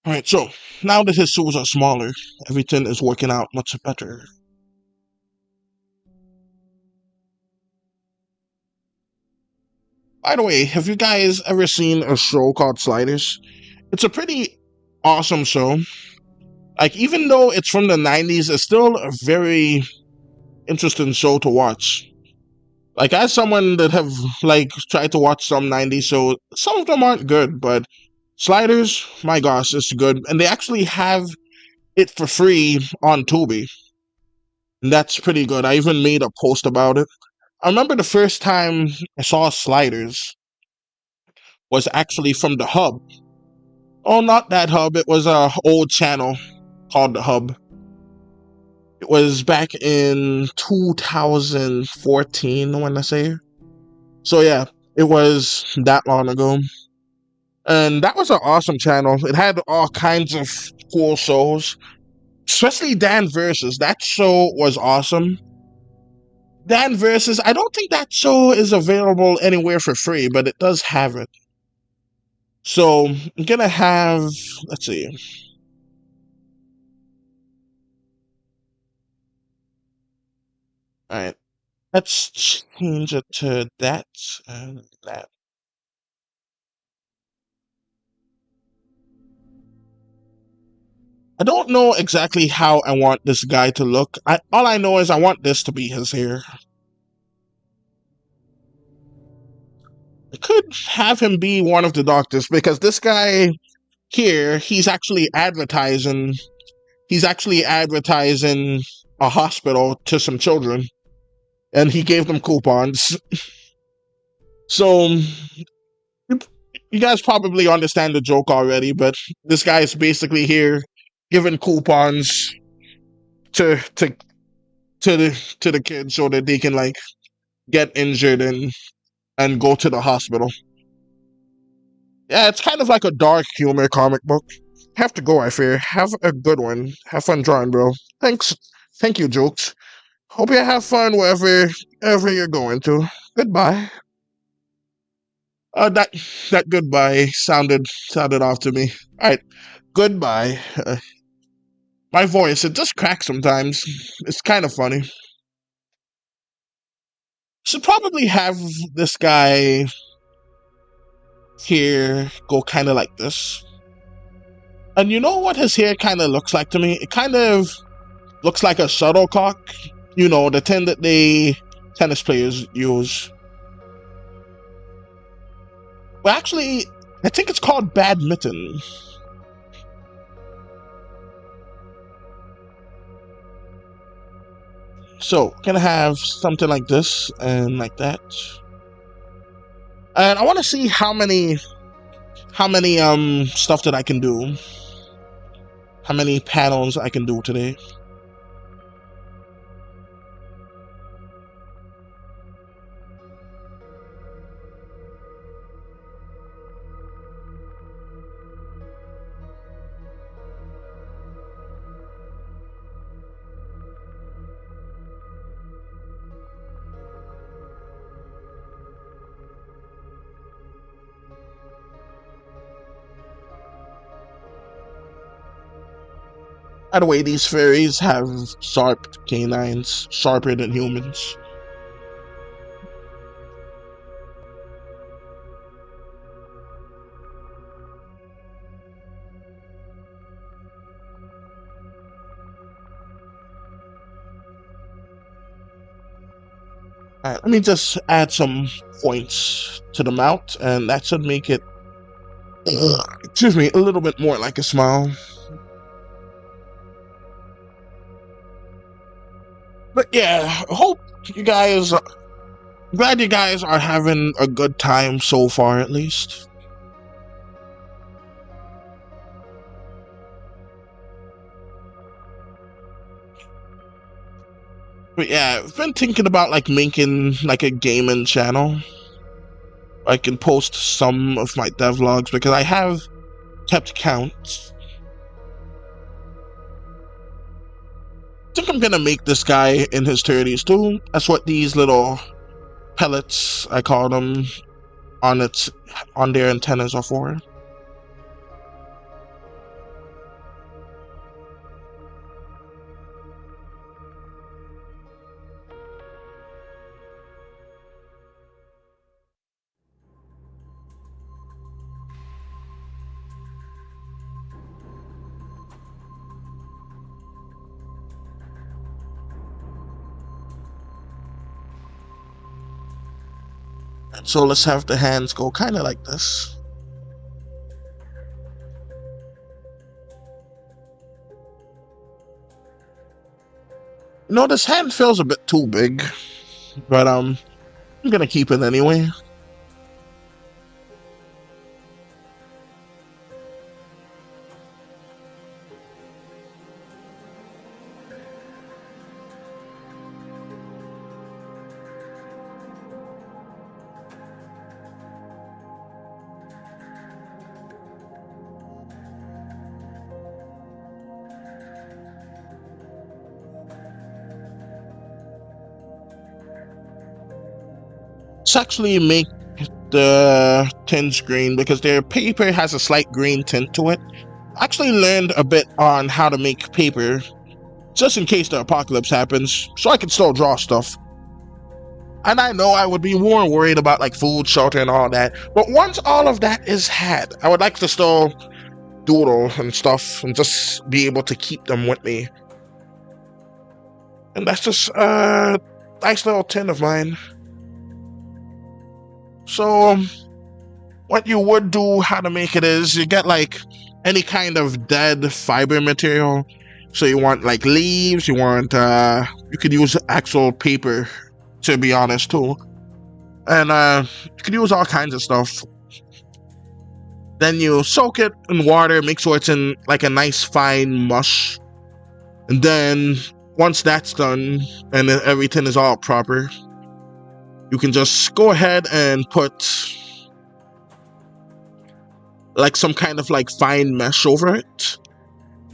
S1: Alright, so now that his shoes are smaller, everything is working out much better. By the way, have you guys ever seen a show called Sliders? It's a pretty awesome show. Like, even though it's from the 90s, it's still a very interesting show to watch. Like, as someone that have, like, tried to watch some 90s shows, some of them aren't good, but Sliders, my gosh, it's good. And they actually have it for free on Tubi. And that's pretty good. I even made a post about it. I remember the first time I saw Sliders was actually from the Hub. Oh, not that Hub. It was a old channel called the Hub. It was back in 2014, I want to say. So yeah, it was that long ago. And that was an awesome channel. It had all kinds of cool shows. Especially Dan Versus. That show was awesome. Dan Versus, I don't think that show is available anywhere for free, but it does have it. So I'm gonna have, let's see. Alright. Let's change it to that and that. I don't know exactly how I want this guy to look. All I know is I want this to be his hair. I could have him be one of the doctors because this guy here, he's actually advertising a hospital to some children, and he gave them coupons. So you guys probably understand the joke already, but this guy is basically here giving coupons to the kids so that they can like get injured and go to the hospital. Yeah, it's kind of like a dark humor comic book. Have to go, I fear. Have a good one. Have fun drawing, bro. Thanks. Thank you, Jokes. Hope you have fun wherever you're going to. Goodbye. That goodbye sounded off to me. Alright. Goodbye. My voice, it just cracks sometimes. It's kind of funny. Should probably have this guy here go kind of like this. And you know what his hair kind of looks like to me? It kind of looks like a shuttlecock. You know, the thing that tennis players use. Well, actually, I think it's called badminton. So, gonna have something like this and like that. And I want to see how many stuff that I can do. How many panels I can do today. By the way, these fairies have sharp canines, sharper than humans. Alright, let me just add some points to the mouth, and that should make it, excuse me, a little bit more like a smile. But yeah, I hope you guys Glad you guys are having a good time so far, at least. But yeah, I've been thinking about like making like a gaming channel. I can post some of my devlogs because I have kept count. I think I'm gonna make this guy in his 30s too. That's what these little pellets, I call them, on their antennas are for. So let's have the hands go kind of like this. You know, this hand feels a bit too big, but I'm gonna keep it anyway. Let's actually make the tinge green because their paper has a slight green tint to it. I actually learned a bit on how to make paper just in case the apocalypse happens, so I can still draw stuff. And I know I would be more worried about like food, shelter, and all that. But once all of that is had, I would like to still doodle and stuff and just be able to keep them with me. And that's just a nice little tin of mine. So what you would do, how to make it is you get like any kind of dead fiber material. So you want like leaves, you could use actual paper, to be honest too. And you could use all kinds of stuff. Then you soak it in water, make sure it's in like a nice fine mush. And then once that's done and everything is all proper, you can just go ahead and put like some kind of like fine mesh over it.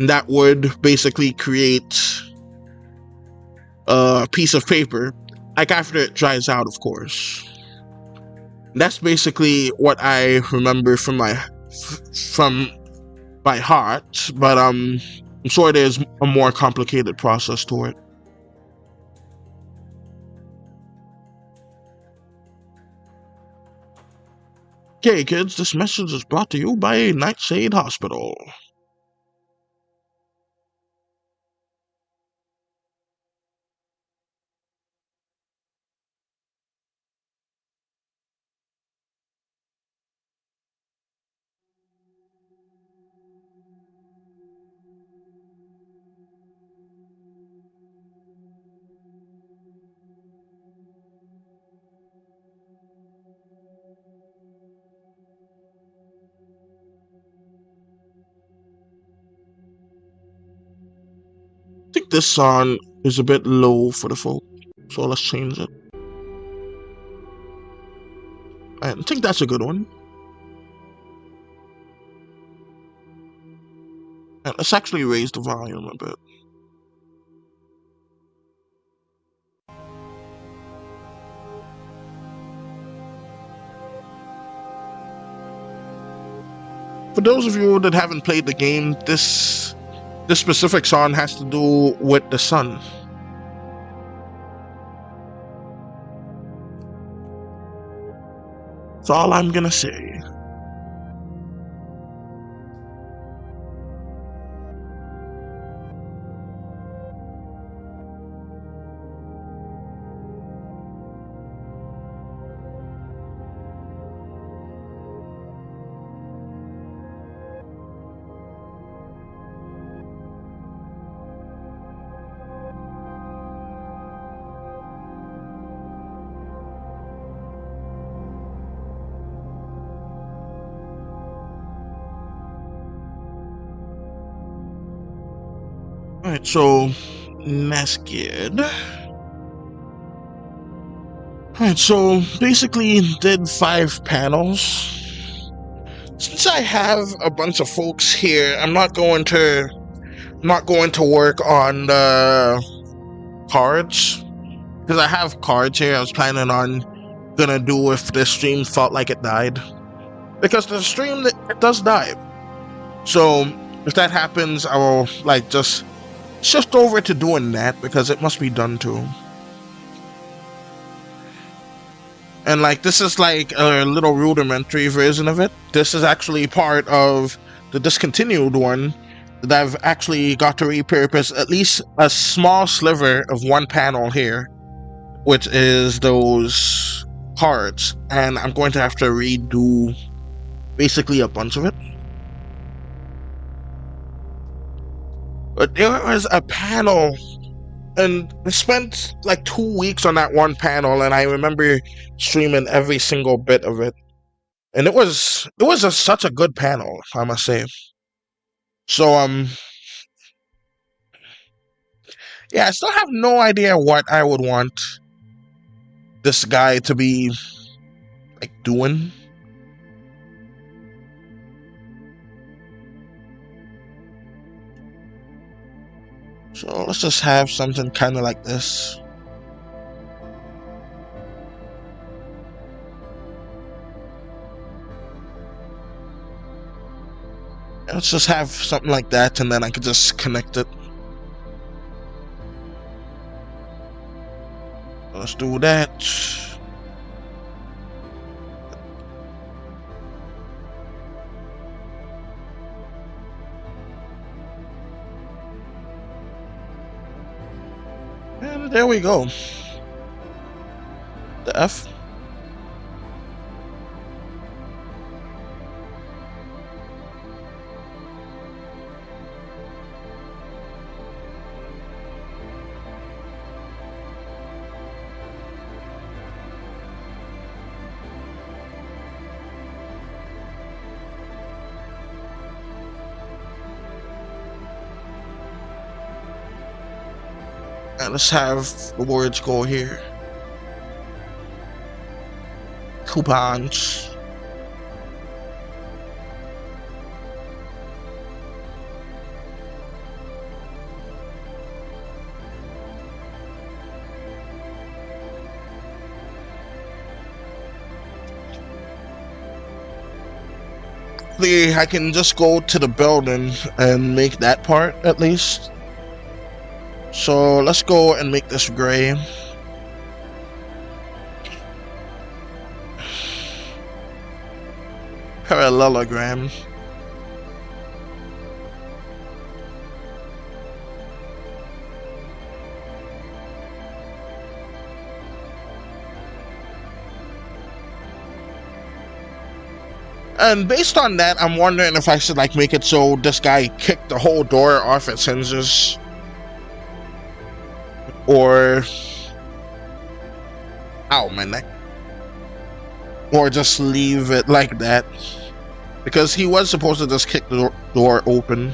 S1: And that would basically create a piece of paper, like after it dries out, of course. That's basically what I remember from my heart, but I'm sure there's a more complicated process to it. Okay, kids, this message is brought to you by Nightshade Hospital. I think this song is a bit low for the folk, so let's change it. I think that's a good one. And let's actually raise the volume a bit. For those of you that haven't played the game, this specific song has to do with the sun. That's all I'm gonna say. Alright, so that's good. Alright, so basically did 5 panels. Since I have a bunch of folks here, I'm not going to work on the cards. Because I have cards here I was planning on gonna do if the stream felt like it died. Because the stream, it does die. So if that happens, I will like just shift over to doing that because it must be done too. And like this is like a little rudimentary version of it. This is actually part of the discontinued one that I've actually got to repurpose at least a small sliver of one panel here, which is those cards, and I'm going to have to redo basically a bunch of it. But there was a panel, and I spent like 2 weeks on that one panel, and I remember streaming every single bit of it, and it was such a good panel, I must say. So yeah, I still have no idea what I would want this guy to be like doing. So let's just have something kind of like this. Let's just have something like that, and then I could just connect it. Let's do that. And there we go. The F. And let's have the words go here. Coupons. I can just go to the building and make that part at least. So let's go and make this gray. Parallelogram. And based on that, I'm wondering if I should like make it so this guy kicked the whole door off its hinges. Or... ow, my neck. Or just leave it like that. Because he was supposed to just kick the door open.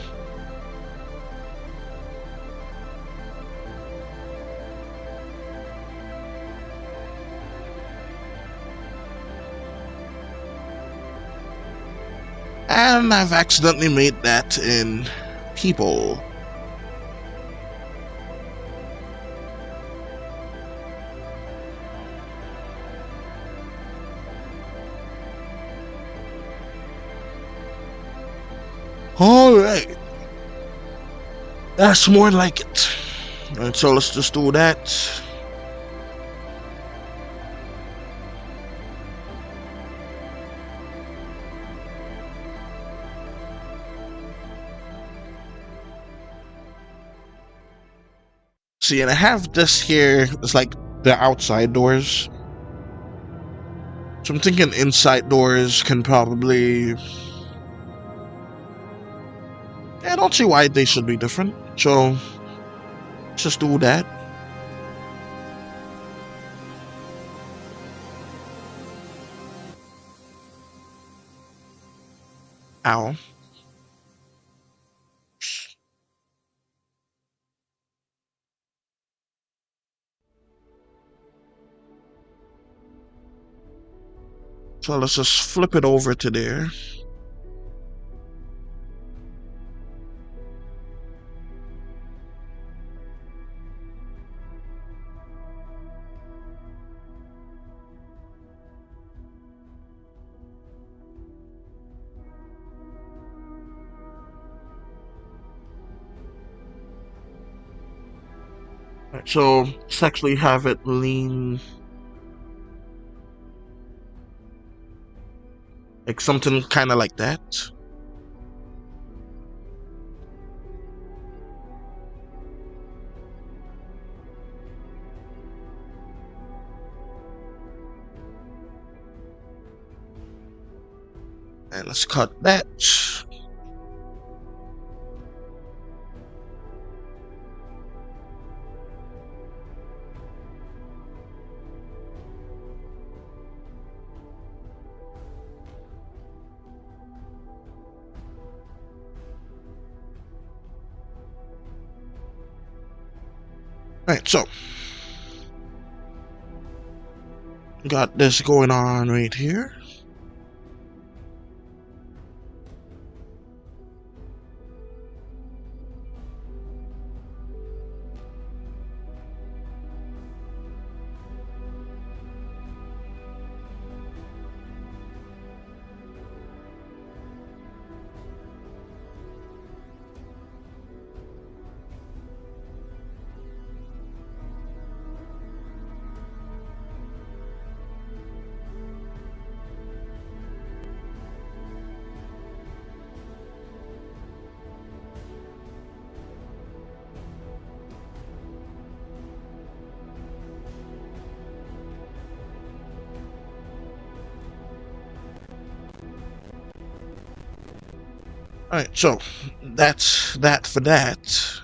S1: And I've accidentally made that in people. Alright. That's more like it. Alright, so let's just do that. See, and I have this here, it's like the outside doors. So I'm thinking inside doors can probably... I don't see why they should be different, so let's just do that. Ow. So let's just flip it over to there. Right, so let's actually have it lean like something kind of like that. And let's cut that. Right, so got this going on right here. Alright, so that's that for that.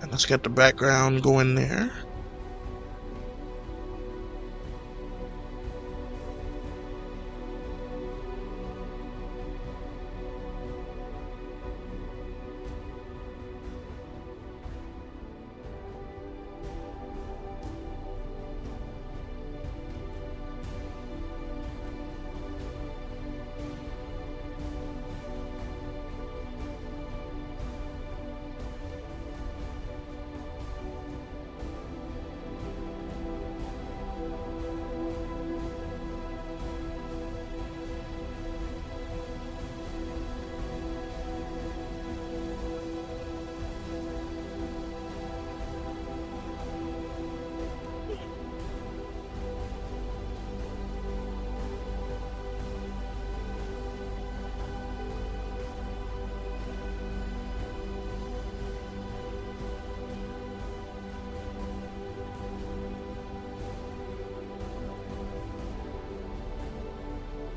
S1: And let's get the background going there.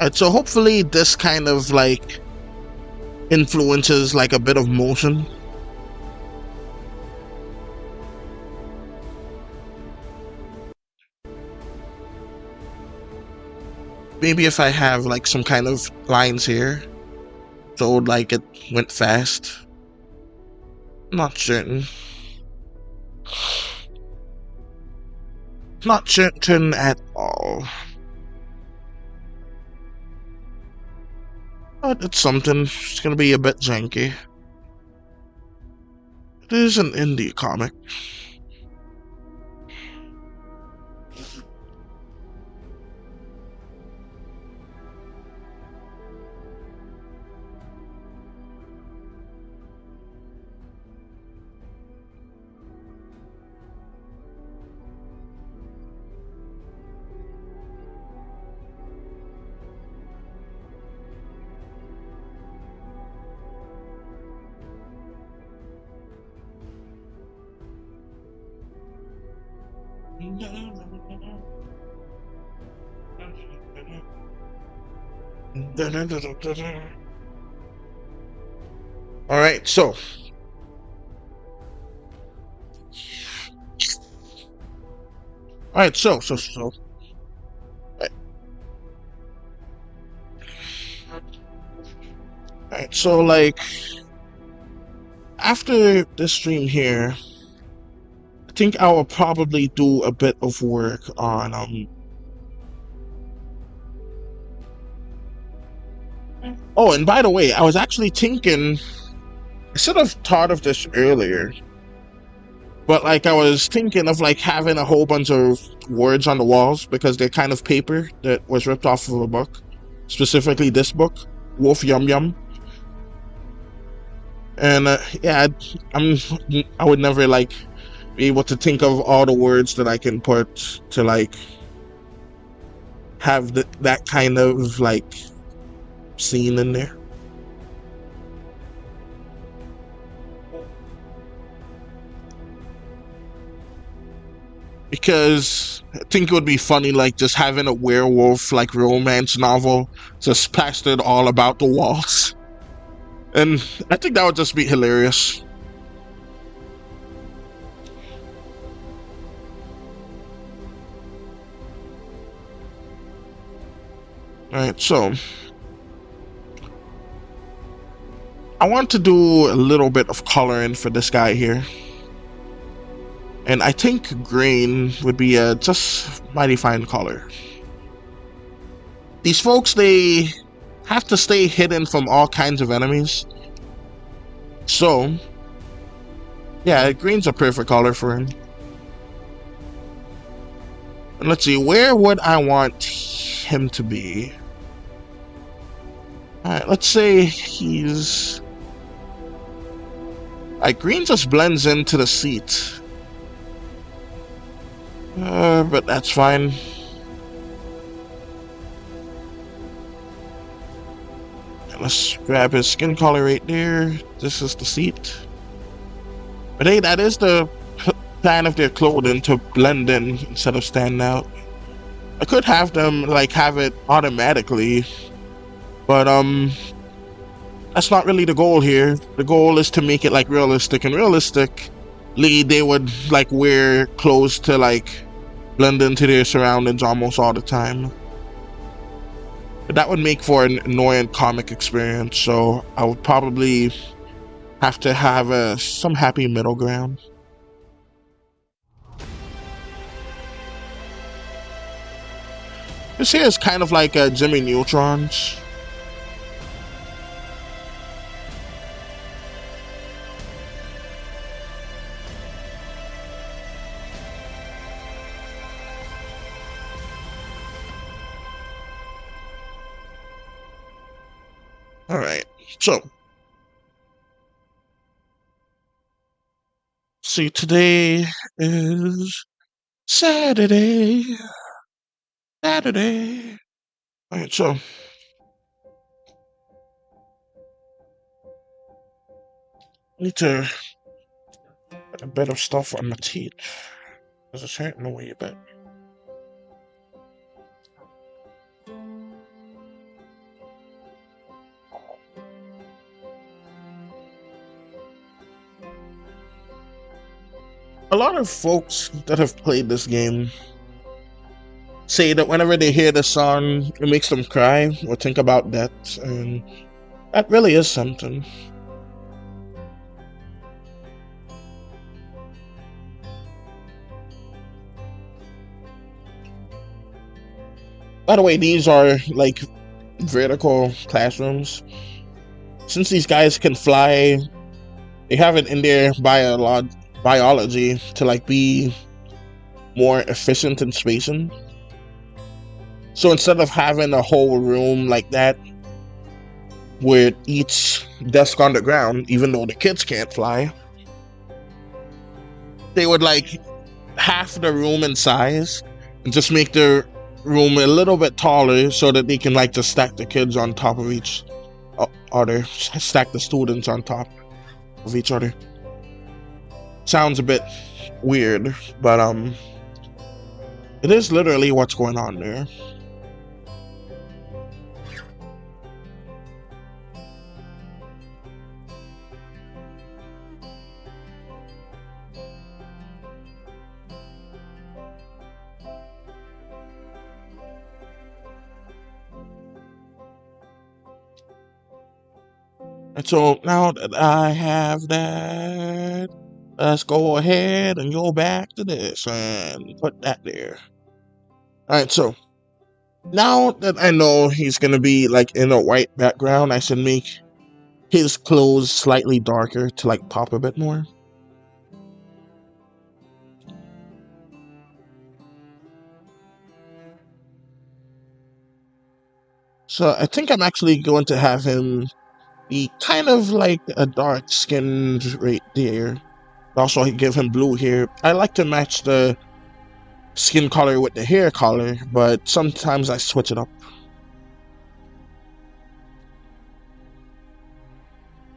S1: Alright, so hopefully this kind of like influences like a bit of motion. Maybe if I have like some kind of lines here, so like it went fast. Not certain. Not certain at all. But it's something. It's gonna be a bit janky. It is an indie comic. All right, so all right, so right. Alright, so like after this stream here, I think I will probably do a bit of work on oh, and by the way, I was actually thinking I should have thought of this earlier. But like I was thinking of like having a whole bunch of words on the walls because they're kind of paper that was ripped off of a book. Specifically this book, Wolf Yum Yum. And yeah, I would never like be able to think of all the words that I can put to like have that kind of like scene in there. Because I think it would be funny like just having a werewolf like romance novel just plastered all about the walls. And I think that would just be hilarious. Alright, so I want to do a little bit of coloring for this guy here. And I think green would be a just mighty fine color. These folks, they have to stay hidden from all kinds of enemies. So, yeah, green's a perfect color for him. And let's see, where would I want him to be? Alright, let's say he's... Like, green just blends into the seat. But that's fine. Let's grab his skin color right there. This is the seat. But hey, that is the plan of their clothing, to blend in instead of stand out. I could have them like have it automatically, but that's not really the goal here. The goal is to make it like realistic, and realistically they would like wear clothes to like blend into their surroundings almost all the time. But that would make for an annoying comic experience, so I would probably have to have some happy middle ground. This here is kind of like Jimmy Neutron's. Alright, so see, today is Saturday. Alright, so I need to put a bit of stuff on my teeth because it's hurting a wee bit. A lot of folks that have played this game say that whenever they hear the song, it makes them cry or think about death, and that really is something. By the way, these are like vertical classrooms. Since these guys can fly, they have it in their biology to like be more efficient in spacing. So instead of having a whole room like that with each desk on the ground, even though the kids can't fly, they would like half the room in size and just make the room a little bit taller so that they can like just stack the kids on top of each other, stack the students on top of each other. Sounds a bit weird, but it is literally what's going on there. So now that I have that, let's go ahead and go back to this and put that there. Alright, so now that I know he's gonna be like in a white background, I should make his clothes slightly darker to like pop a bit more. So I think I'm actually going to have him be kind of like a dark skinned right there. Also, I give him blue hair. I like to match the skin color with the hair color, but sometimes I switch it up.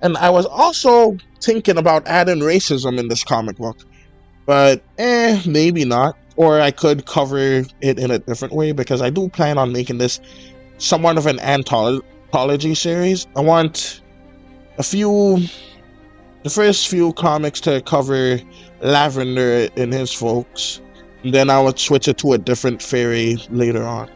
S1: And I was also thinking about adding racism in this comic book, but maybe not. Or I could cover it in a different way because I do plan on making this somewhat of an anthology series. I want the first few comics to cover Lavender and his folks, and then I would switch it to a different fairy later on.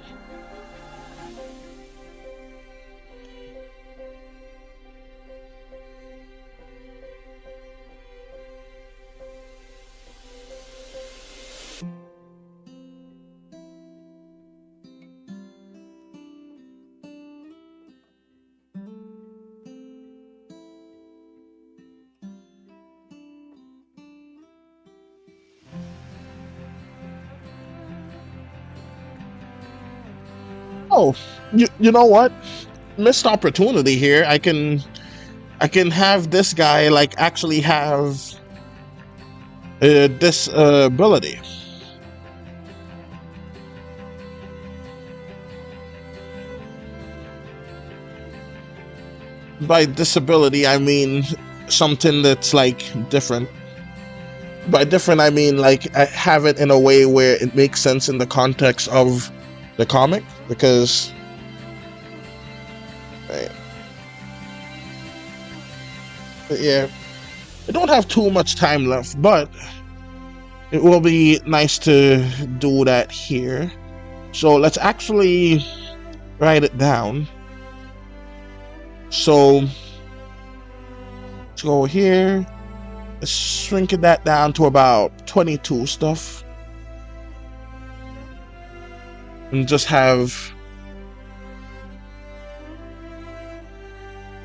S1: Oh, you know what? Missed opportunity here. I can have this guy like actually have this ability. By disability, I mean something that's like different. By different, I mean like I have it in a way where it makes sense in the context of the comic, because right, yeah, I don't have too much time left, but it will be nice to do that here. So let's actually write it down. So let's go here. Let's shrink that down to about 22 stuff. And just have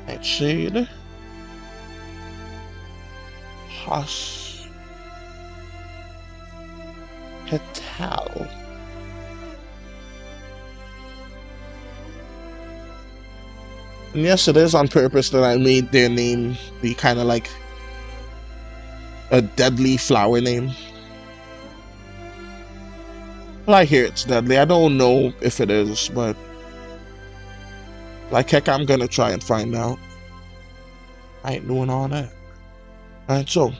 S1: Nightshade, Hospital. And yes, it is on purpose that I made their name be kind of like a deadly flower name. Well, I hear it's deadly. I don't know if it is, but like heck, I'm gonna try and find out. I ain't doing all that. Alright, so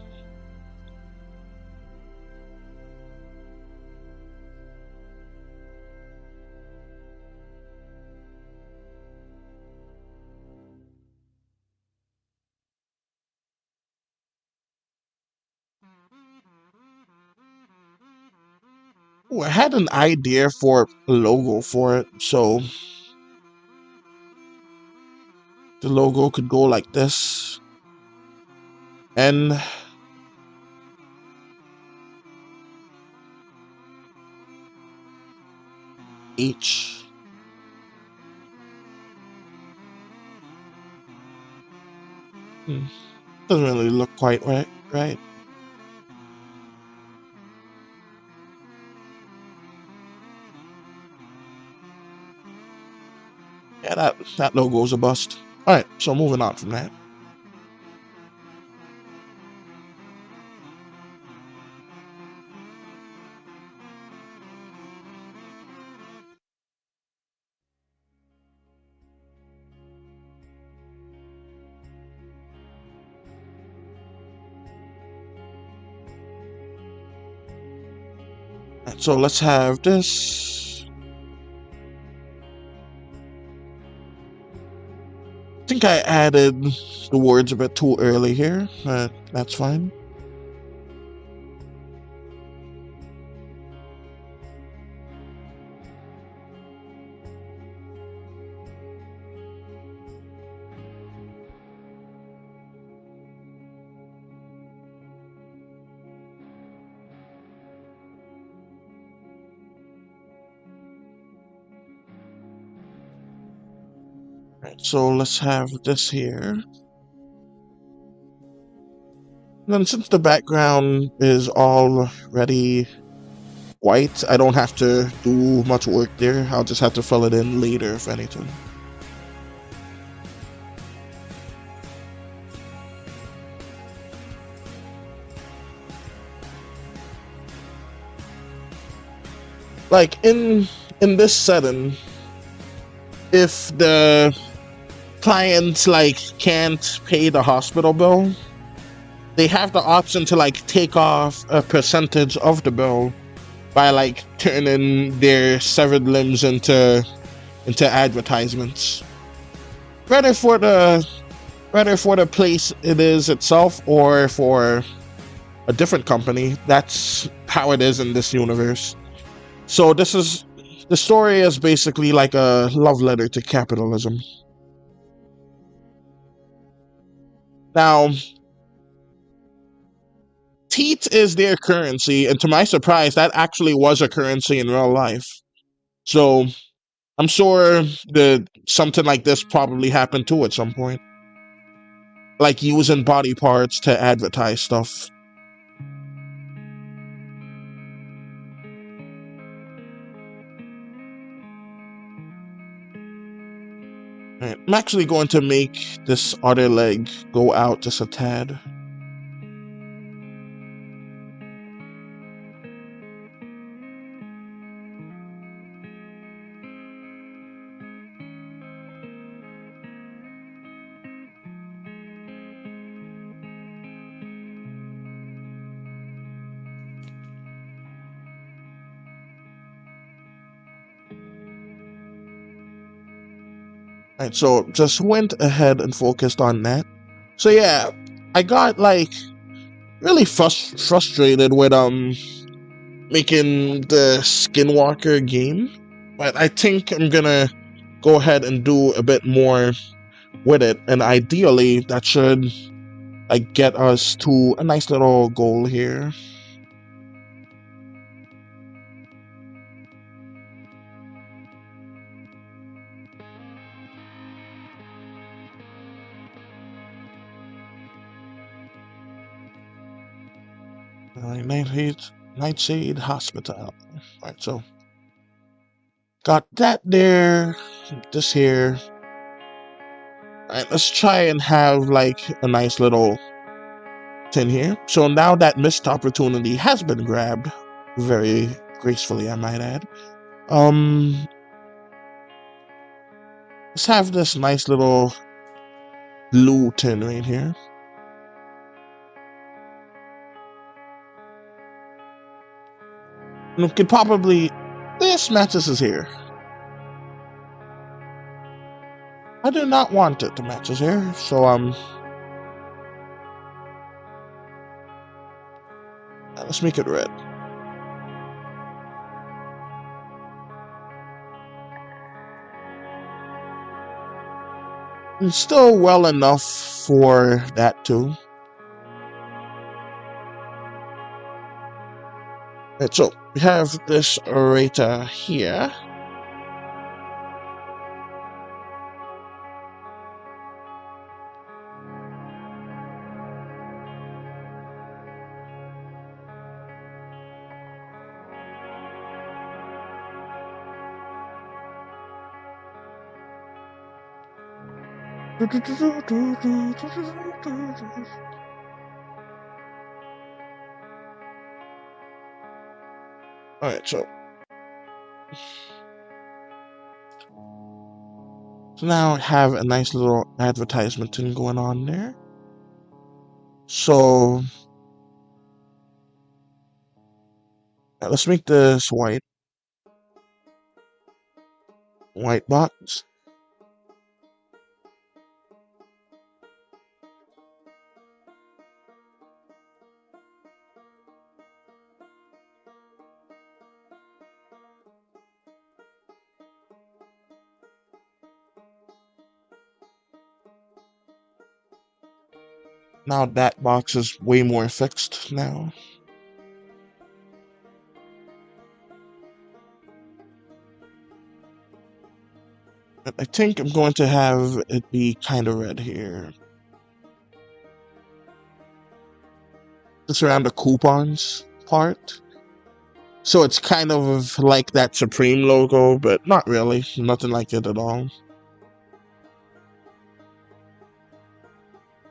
S1: ooh, I had an idea for a logo for it, so the logo could go like this. N H. Doesn't really look quite right. Yeah, that logo's a bust. Alright, so moving on from that. So let's have this. I think I added the words a bit too early here, but that's fine. Right, so let's have this here. Then since the background is already white, I don't have to do much work there. I'll just have to fill it in later if anything. Like in this setting, if the client like can't pay the hospital bill, they have the option to like take off a percentage of the bill by like turning their severed limbs into advertisements, whether for the place it is itself or for a different company. That's how it is in this universe. So the story is basically like a love letter to capitalism. Now, teeth is their currency, and to my surprise, that actually was a currency in real life. So I'm sure that something like this probably happened too at some point, like using body parts to advertise stuff. Right, I'm actually going to make this other leg go out just a tad. Right, so just went ahead and focused on that. So yeah, I got like really frustrated with making the Skinwalker game, but I think I'm gonna go ahead and do a bit more with it, and ideally that should like get us to a nice little goal here. Nightshade Hospital. Right, so got that there. This here. Alright, let's try and have like a nice little thing here. So now that missed opportunity has been grabbed, very gracefully, I might add. Let's have this nice little blue tin right here. And we could probably this matches is here. I do not want it to match his hair, so let's make it red. It's still well enough for that too. Right, so we have this right here. Alright, so now I have a nice little advertisement thing going on there. So let's make this white box. Now that box is way more fixed now. But I think I'm going to have it be kind of red here. Just around the coupons part. So it's kind of like that Supreme logo, but not really. Nothing like it at all.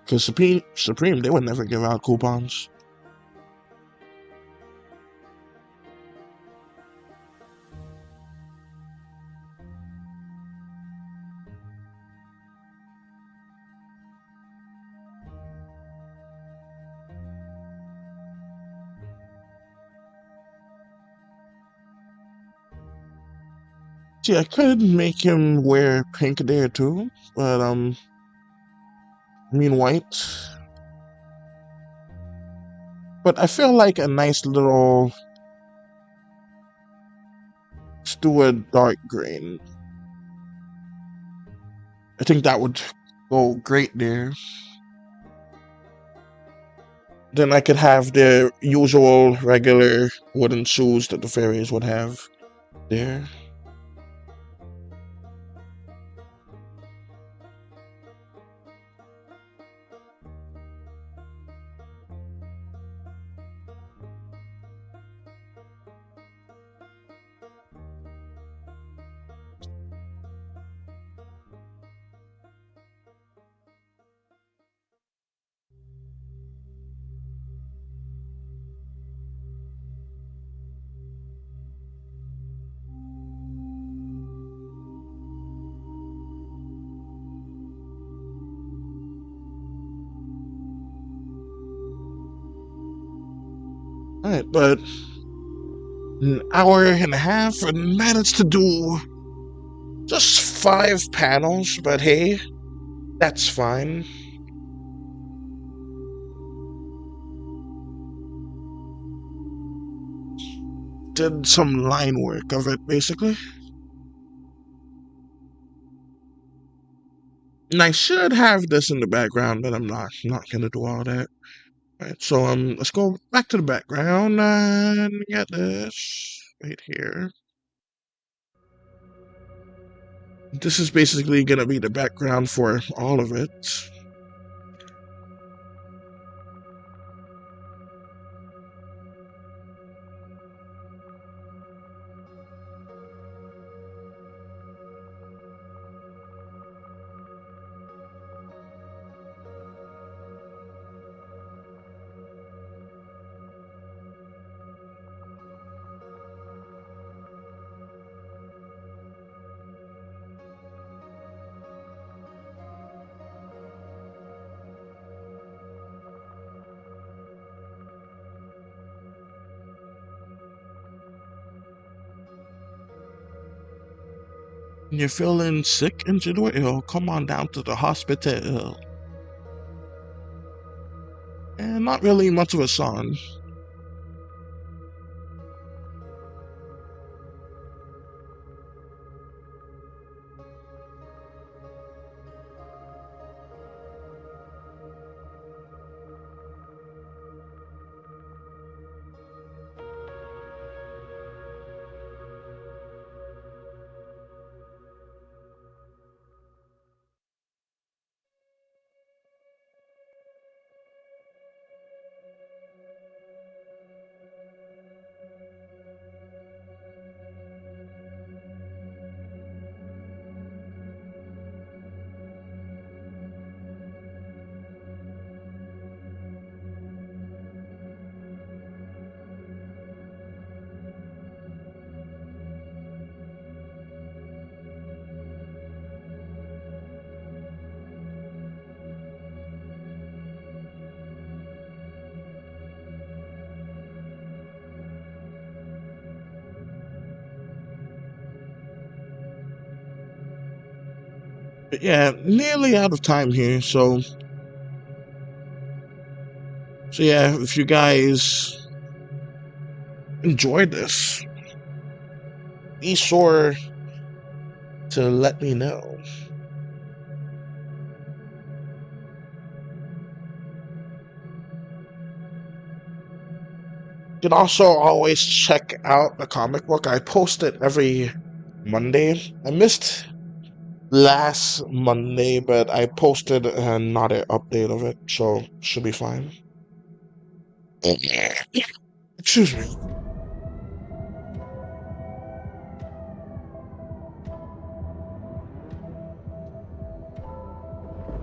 S1: Because Supreme, they would never give out coupons. See, I could make him wear pink there too, but I mean white. But I feel like a nice little Stewart dark green. I think that would go great there. Then I could have the usual regular wooden shoes that the fairies would have there. Alright, but an hour and a half and managed to do just 5 panels, but hey, that's fine. Did some line work of it, basically. And I should have this in the background, but I'm not gonna do all that. Alright, so let's go back to the background and get this right here. This is basically gonna be the background for all of it. You're feeling sick, injured, or ill, come on down to the hospital. And not really much of a song. But yeah, nearly out of time here, so yeah, if you guys enjoyed this, be sure to let me know. You can also always check out the comic book. I post it every Monday. I missed last Monday, but I posted another update of it, so should be fine. Excuse me.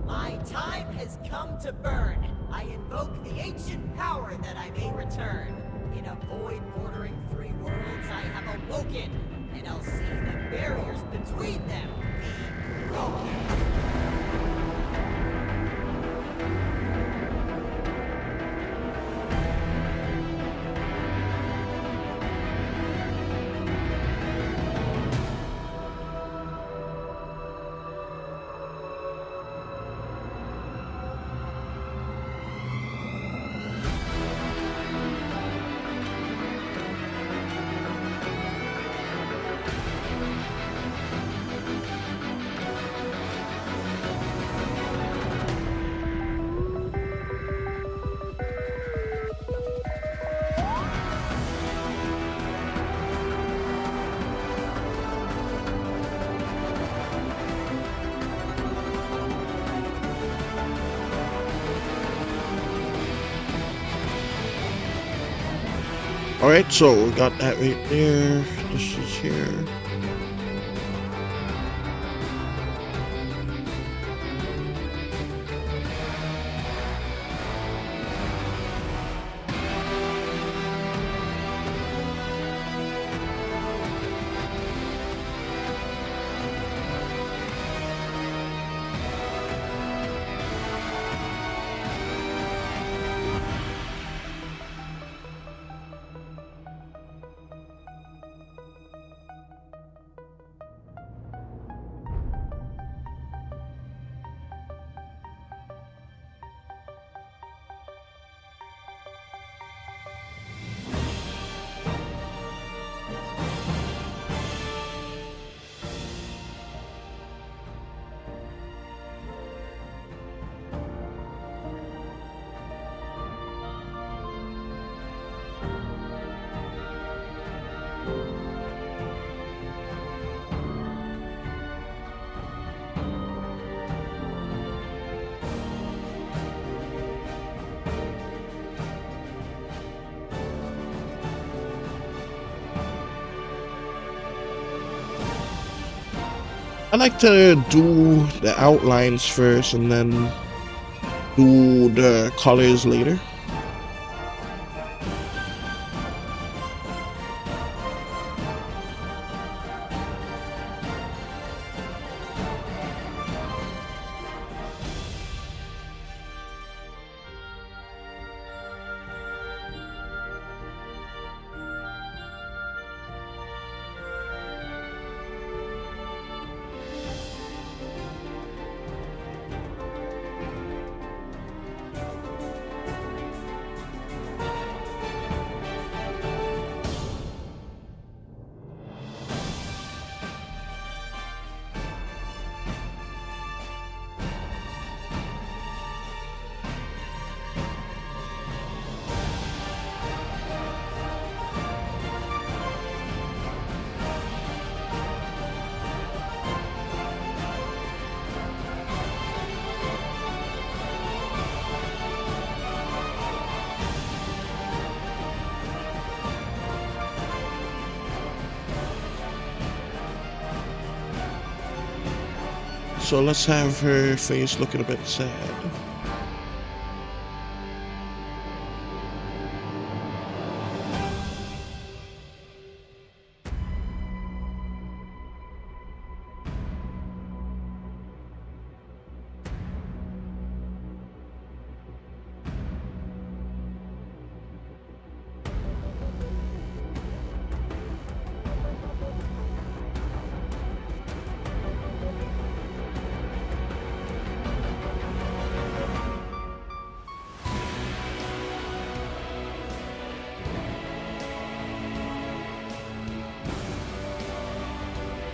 S2: My time has come to burn. I invoke the ancient power that I may return. In a void bordering three worlds, I have awoken, and I'll see the barriers between them be broken.
S1: Alright, so we got that right there. This is here. I like to do the outlines first and then do the colors later. So let's have her face looking a bit sad.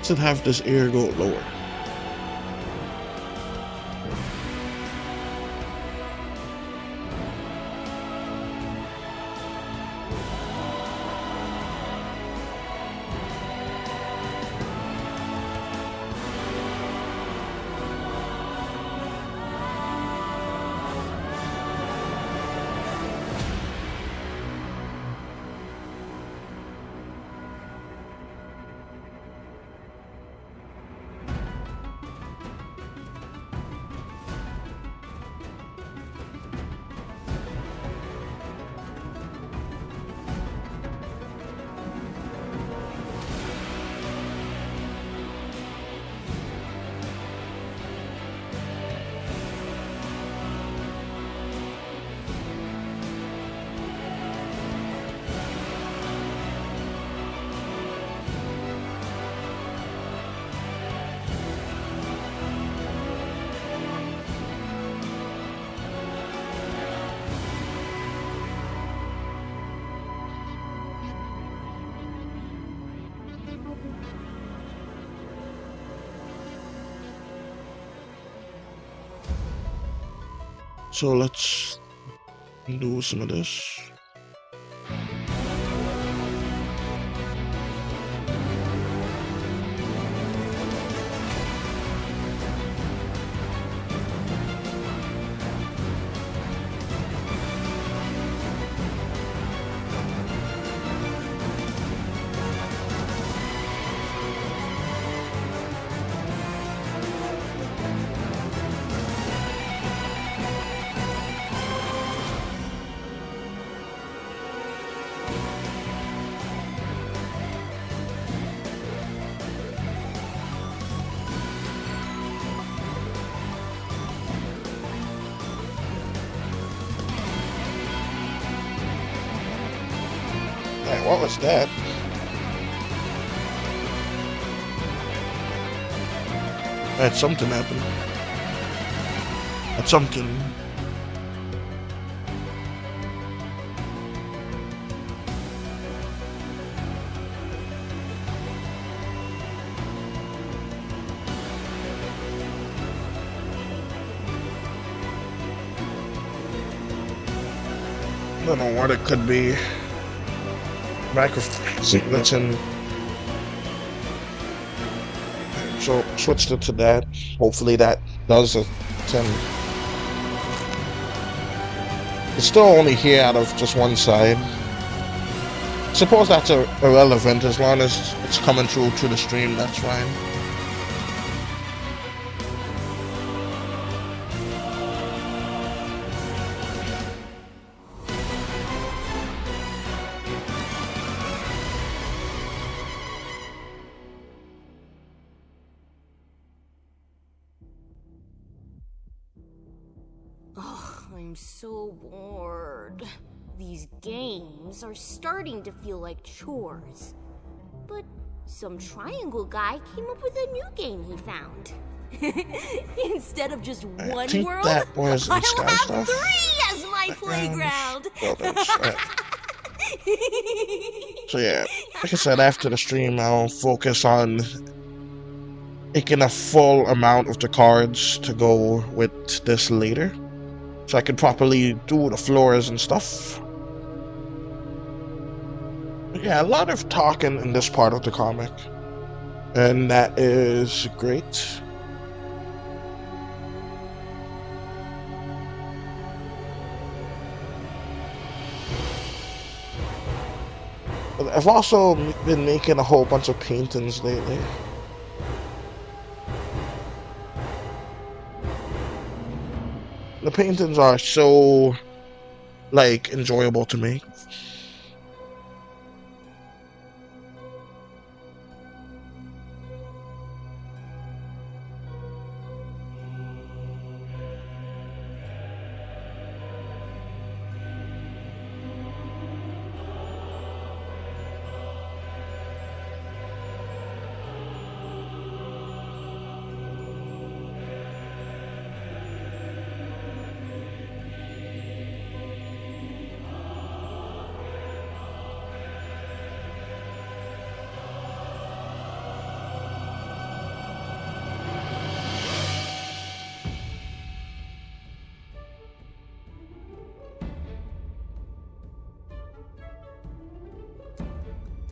S1: Let's have this ear go lower. So let's do some of this. Hey, what was that? Had something happen. Had something. I don't know what it could be. Microphone that's in. So switched it to that. Hopefully that does it. It's still only here out of just one side. Suppose that's irrelevant as long as it's coming through to the stream. That's fine.
S3: I'm so bored. These games are starting to feel like chores. But some triangle guy came up with a new game he found. Instead of just one world,
S1: that was
S3: I'll
S1: Sky
S3: have
S1: stuff.
S3: 3 as my playground.
S1: So yeah, like I said, after the stream, I'll focus on making a full amount of the cards to go with this later, so I can properly do the floors and stuff. But yeah, a lot of talking in this part of the comic, and that is great. But I've also been making a whole bunch of paintings lately. The paintings are so, like, enjoyable to make.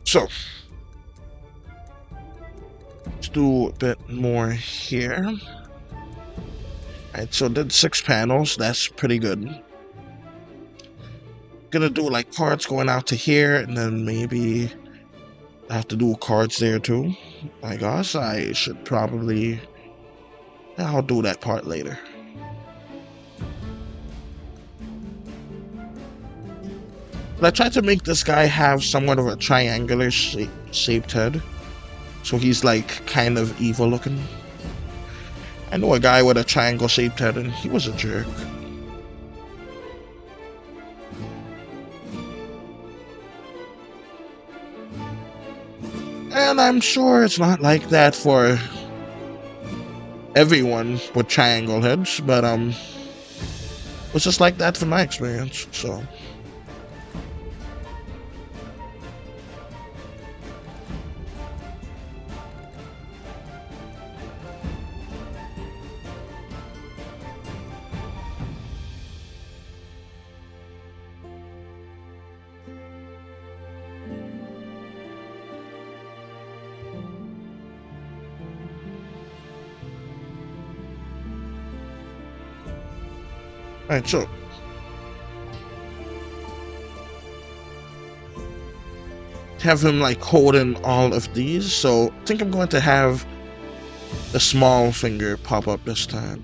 S1: So, let's do a bit more here. Alright, so did 6 panels, that's pretty good. Gonna do like cards going out to here, and then maybe I have to do cards there too. I guess I should probably, I'll do that part later. But I tried to make this guy have somewhat of a triangular shaped head, so he's like kind of evil looking. I know a guy with a triangle shaped head and he was a jerk. And I'm sure it's not like that for everyone with triangle heads, but it was just like that from my experience, so. Alright, so have him like holding all of these. So I think I'm going to have the small finger pop up this time.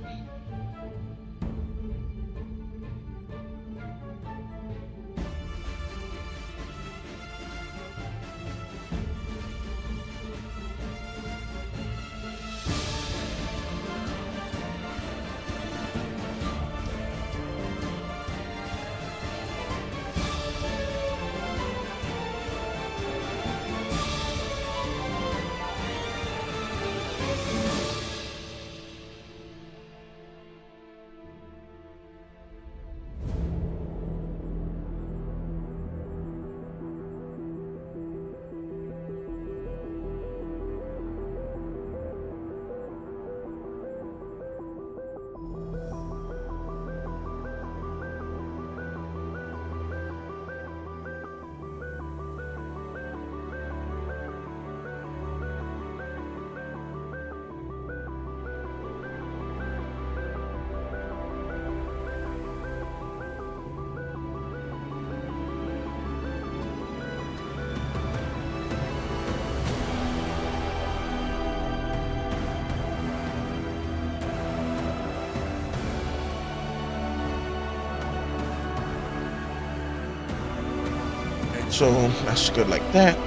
S1: So that's good like that.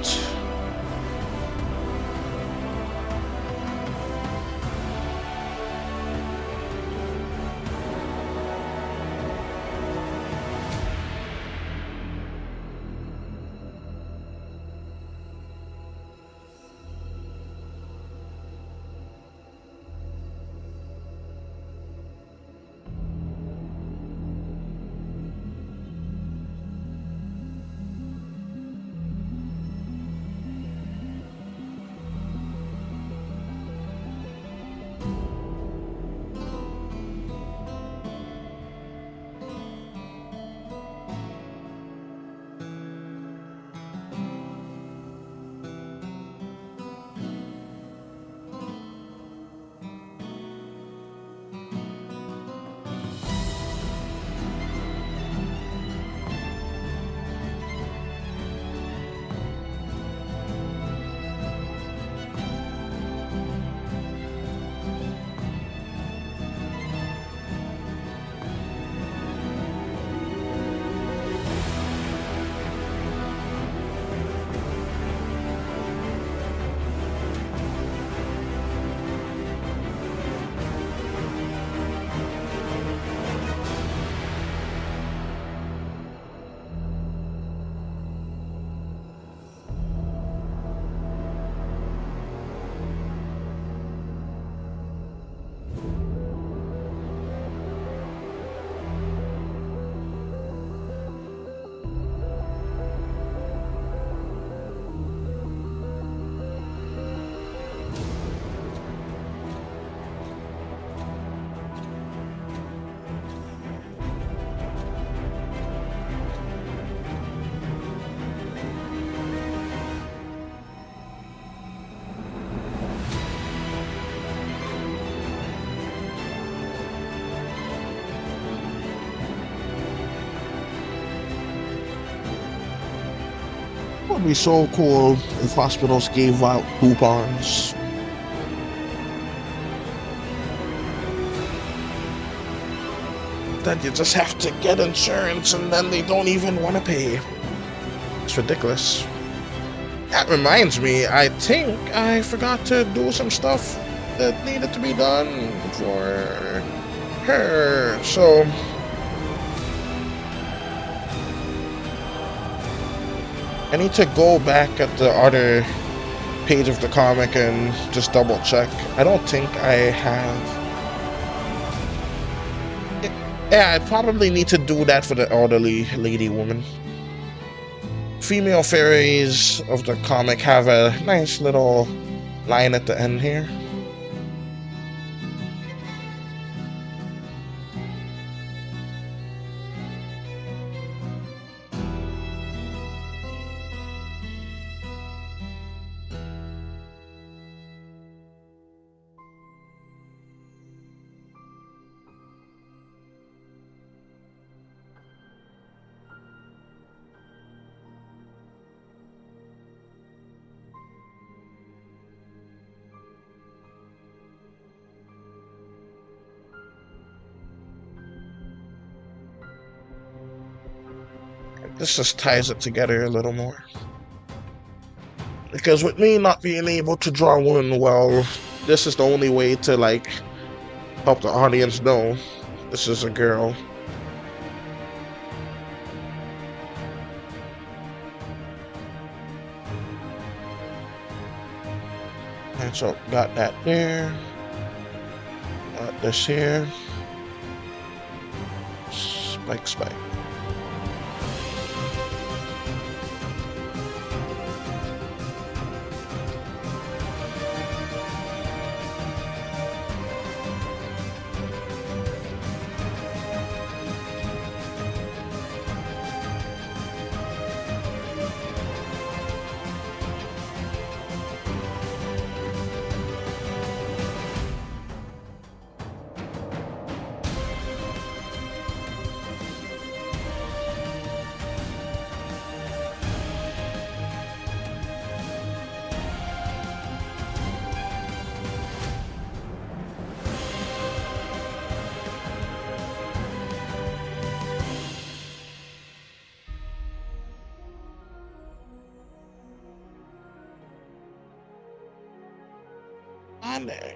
S1: It would be so cool if hospitals gave out coupons. That you just have to get insurance and then they don't even want to pay. It's ridiculous. That reminds me, I think I forgot to do some stuff that needed to be done for her. So I need to go back at the other page of the comic and just double check. I don't think I have. Yeah, I probably need to do that for the elderly lady woman. Female fairies of the comic have a nice little line at the end here. This just ties it together a little more. Because with me not being able to draw one well, this is the only way to like help the audience know this is a girl. And so got that there. Got this here. Spike, spike. On there.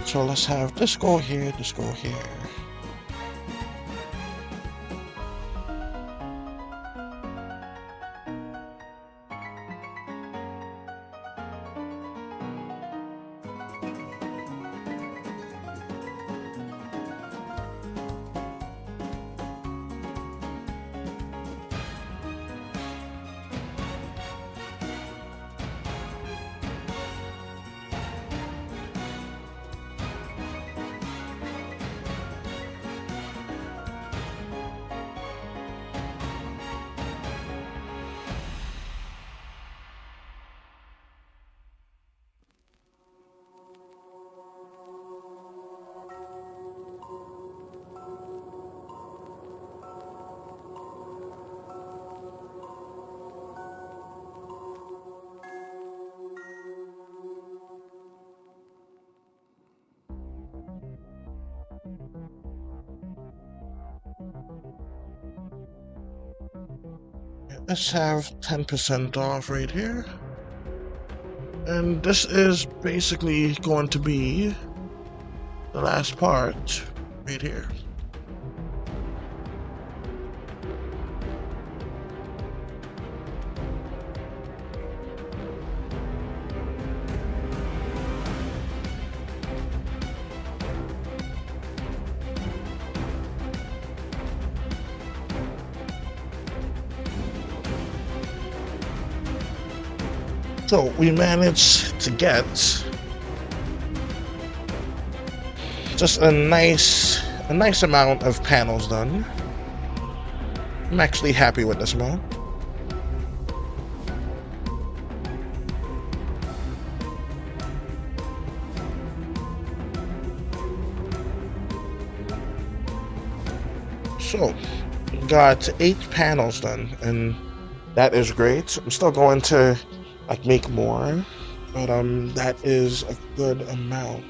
S1: So let's have this go here, this go here. Let's have 10% off right here. And this is basically going to be the last part right here. So we managed to get just a nice amount of panels done. I'm actually happy with this amount. So got 8 panels done, and that is great. I'm still going to like make more, but that is a good amount.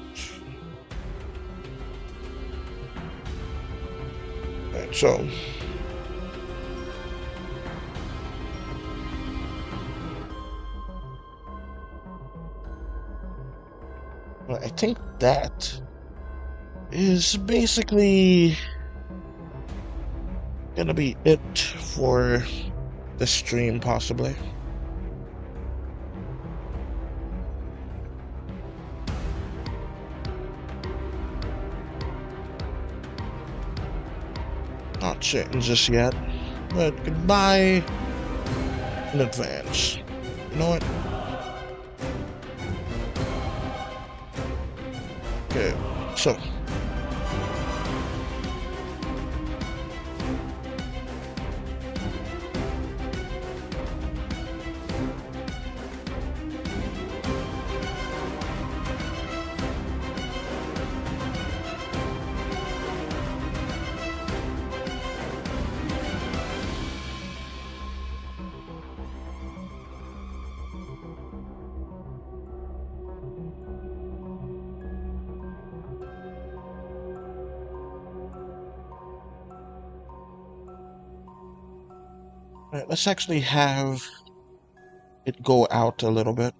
S1: Right, so Well, I think that is basically gonna be it for the stream, possibly. Not certain just yet, but goodbye in advance. You know what? Okay, so right, let's actually have it go out a little bit.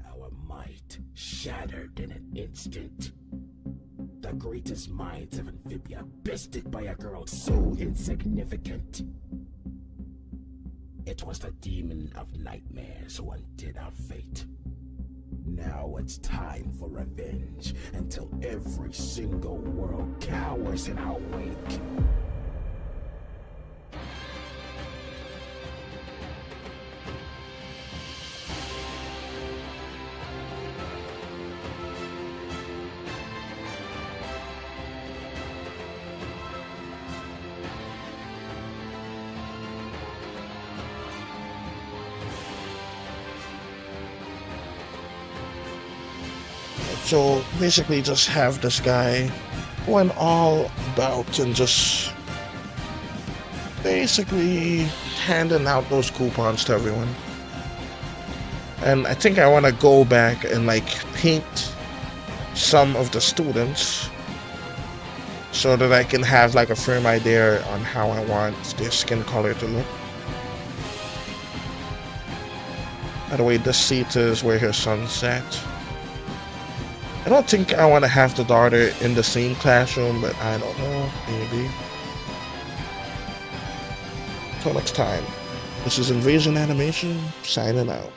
S4: Our might shattered in an instant. The greatest minds of Amphibia bested by a girl so insignificant. It was the demon of nightmares who undid our fate. Now it's time for revenge until every single world cowers in our wake.
S1: So basically just have this guy going all about and just basically handing out those coupons to everyone. And I think I want to go back and like paint some of the students so that I can have like a firm idea on how I want their skin color to look. By the way, this seat is where her son sat. I don't think I want to have the daughter in the same classroom, but I don't know, maybe. Until next time, this is Invasion Animation, signing out.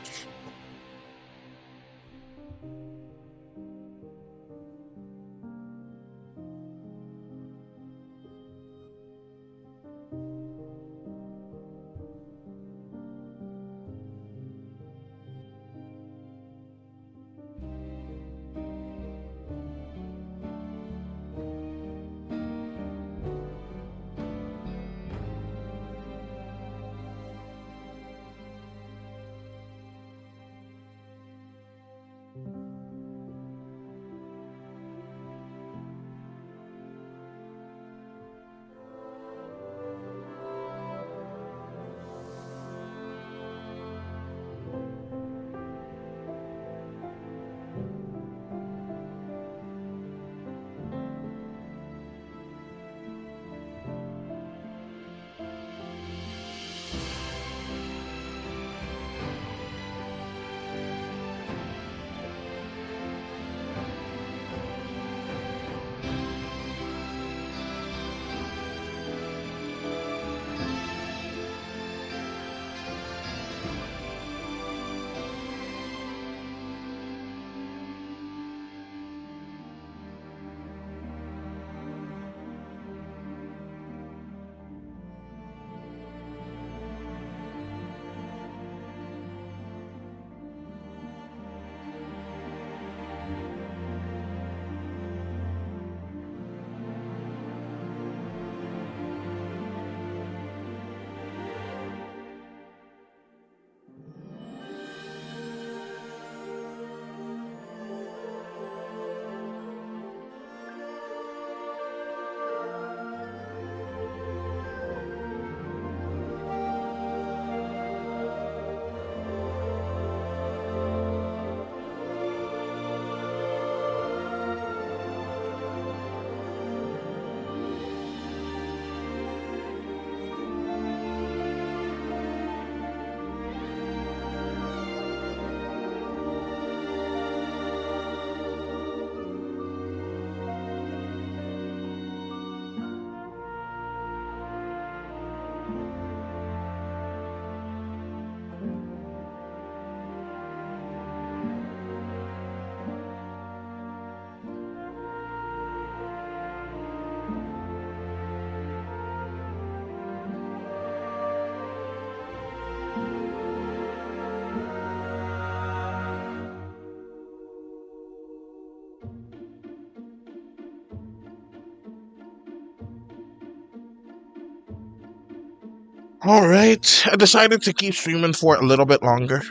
S1: Alright, I decided to keep streaming for a little bit longer.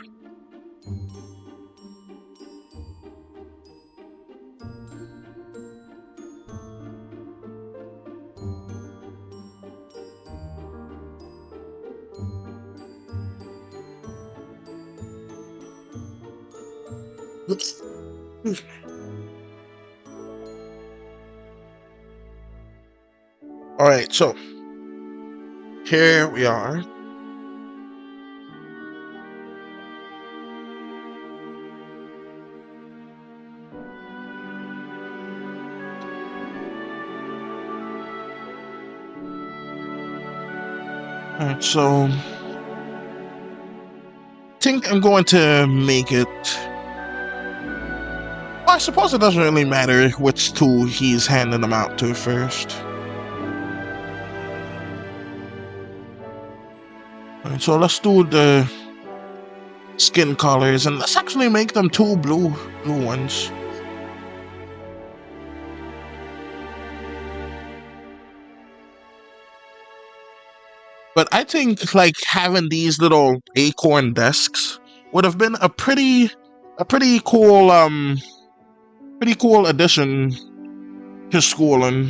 S1: Alright, so here we are. Alright, so I think I'm going to make it. Well, I suppose it doesn't really matter which two he's handing them out to first. Alright, so let's do the skin colors and let's actually make them two blue ones. But I think like having these little acorn desks would have been a pretty cool addition to schooling.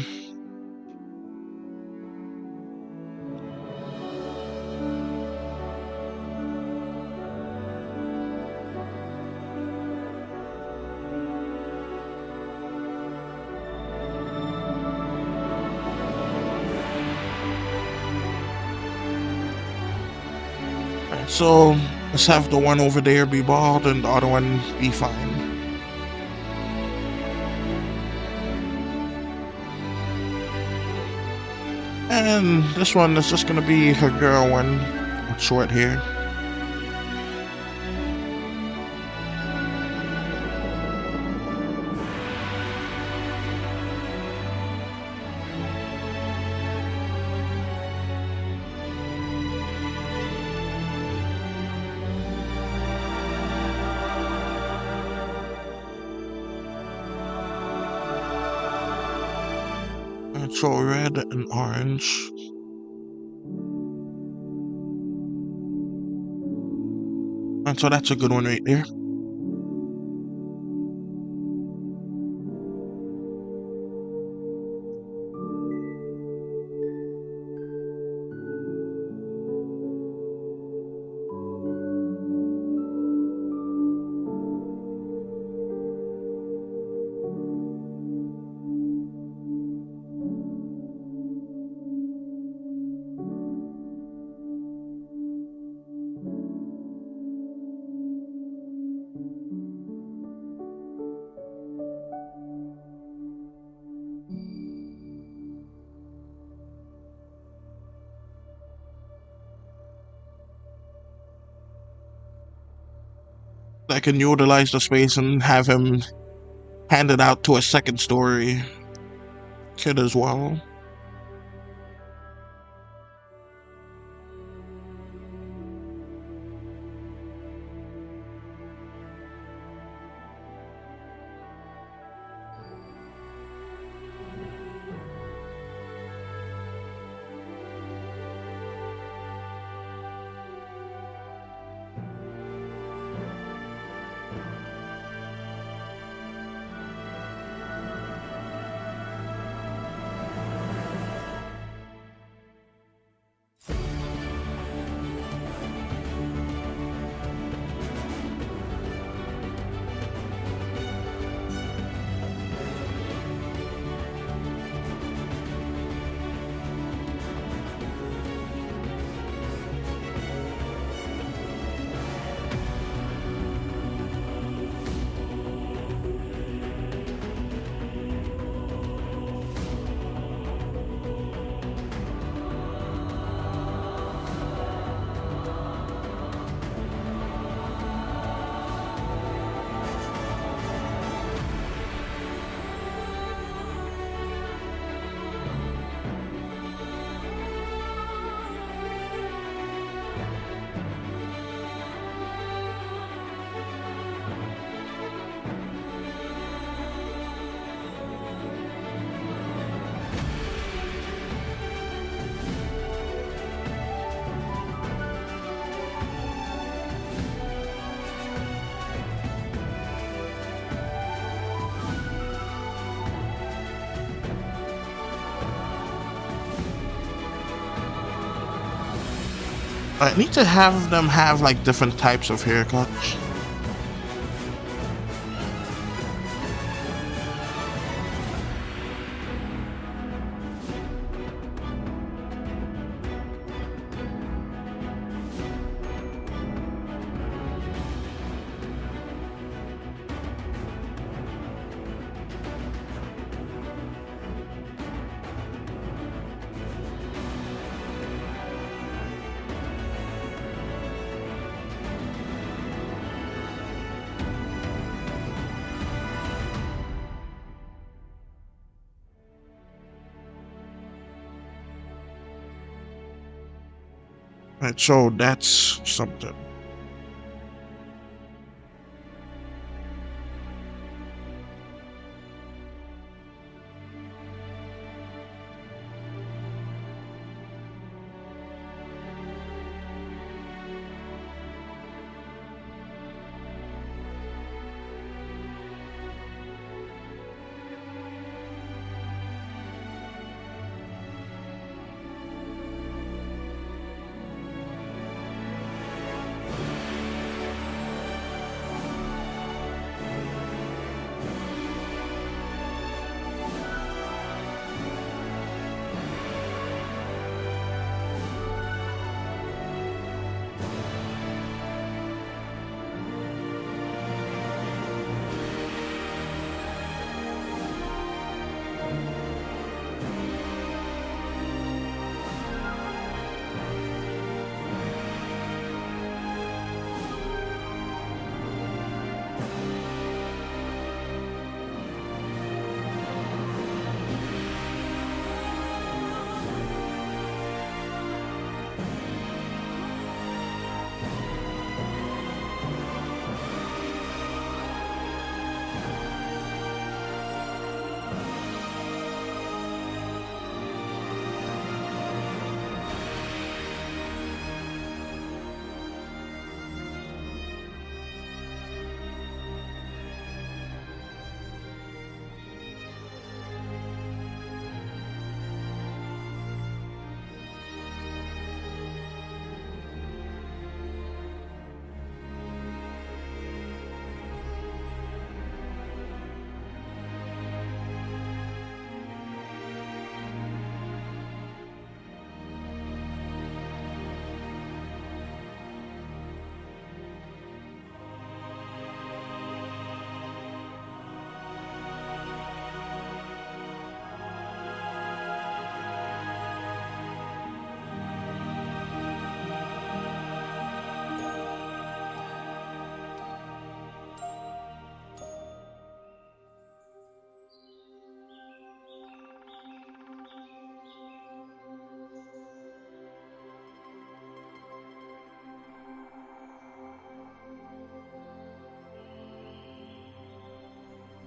S1: So let's have the one over there be bald and the other one be fine. And this one is just gonna be her girl one with short hair. So red and orange. And so that's a good one right there. I can utilize the space and have him handed out to a second story kid as well. I need to have them have like different types of haircuts. Right, so that's something.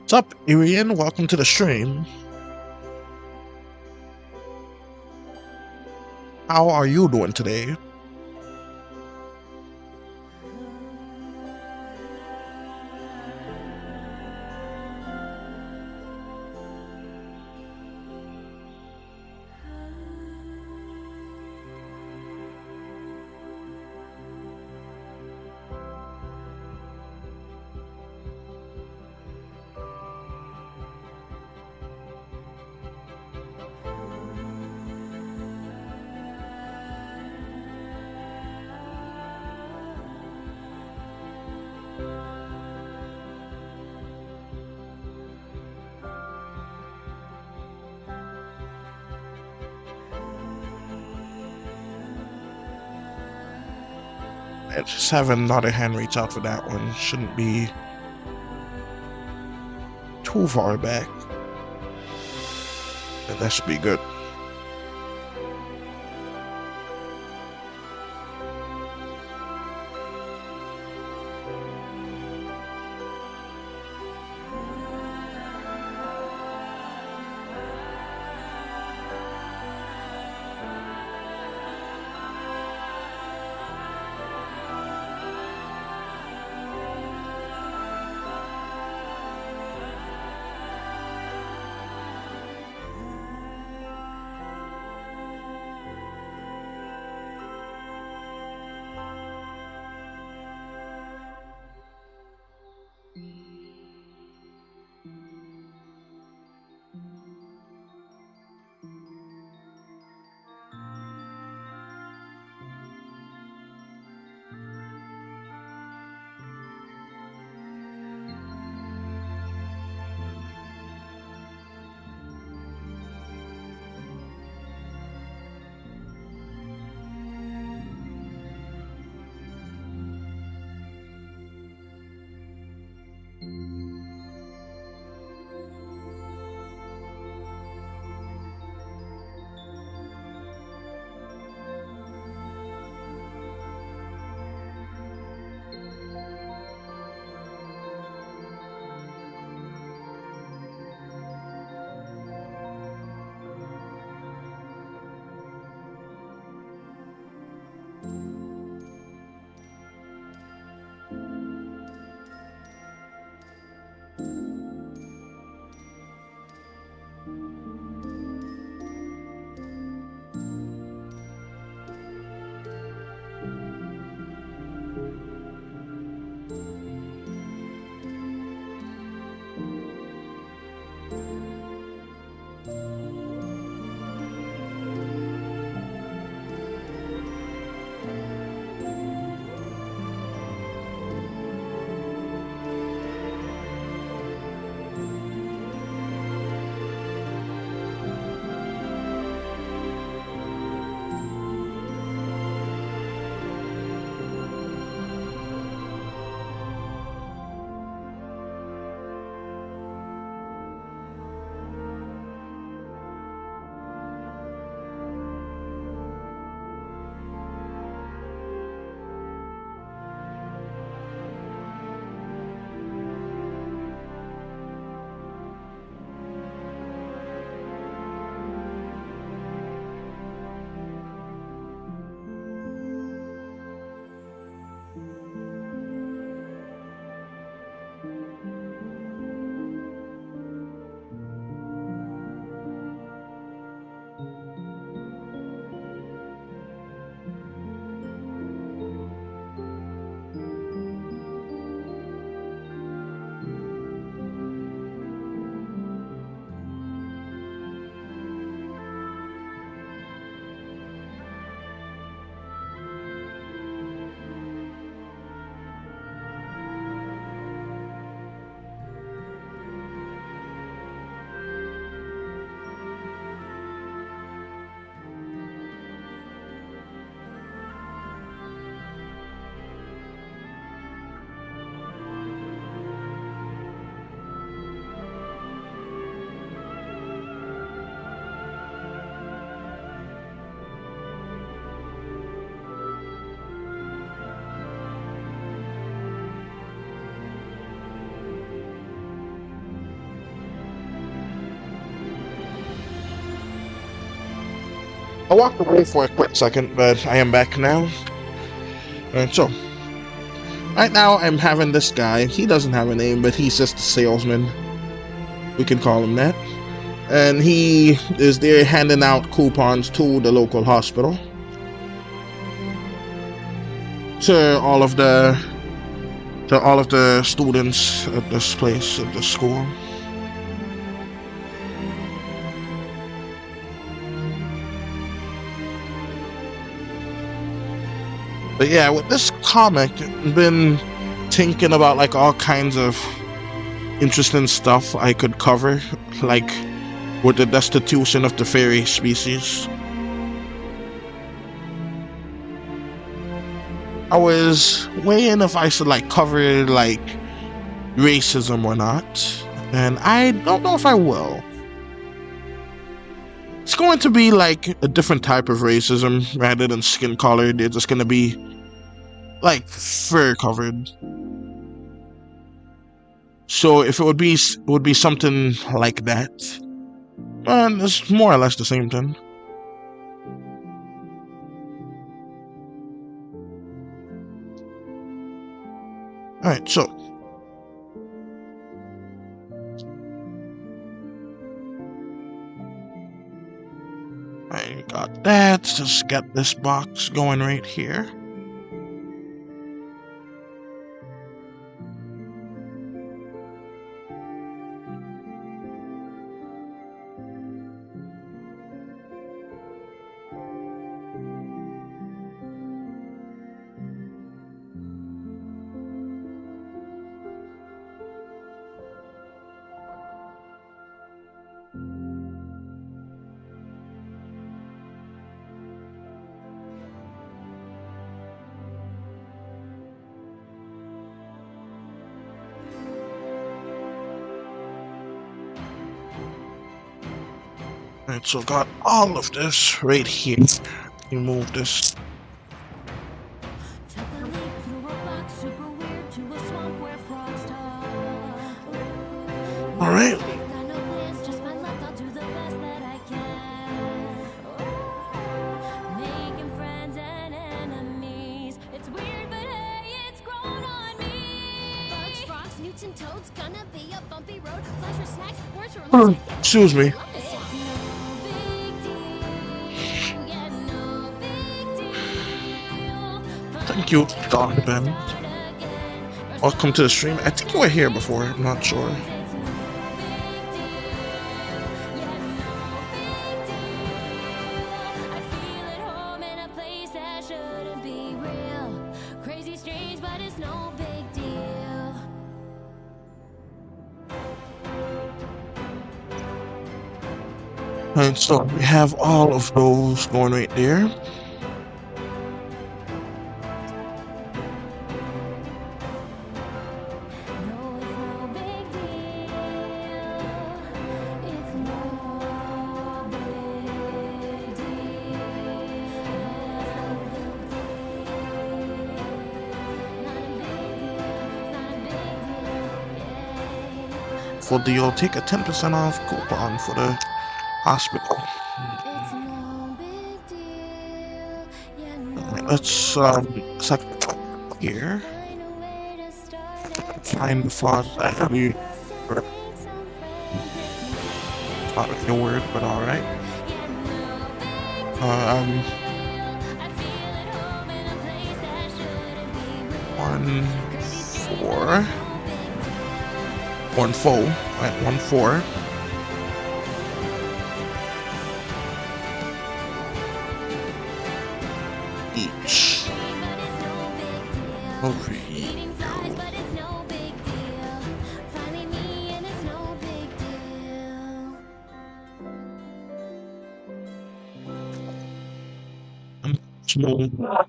S1: What's up, Irian? Welcome to the stream. How are you doing today? Just have another hand reach out for that one. Shouldn't be too far back. And that should be good. I walked away for a quick second, but I am back now. Alright, so right now I'm having this guy. He doesn't have a name, but he's just a salesman. We can call him that. And he is there handing out coupons to the local hospital. To all of the students at this place, at the school. But yeah, with this comic, I've been thinking about like all kinds of interesting stuff I could cover, like with the destitution of the fairy species. I was weighing if I should like cover like racism or not, and I don't know if I will. It's going to be like a different type of racism rather than skin color. They're just going to be like fur covered. So if it would be something like that, it's more or less the same thing. Alright, so I got that. Just get this box going right here. Alright, so got all of this right here. Remove this. Alright. Excuse me. Thank you, Don Ben. Welcome to the stream. I think you were here before, I'm not sure. And so we have all of those going right there. For the you'll take a 10% off coupon for the hospital. Let's select here. Find the font. Actually, not really a word, but all right. 1-4. Each. Over here.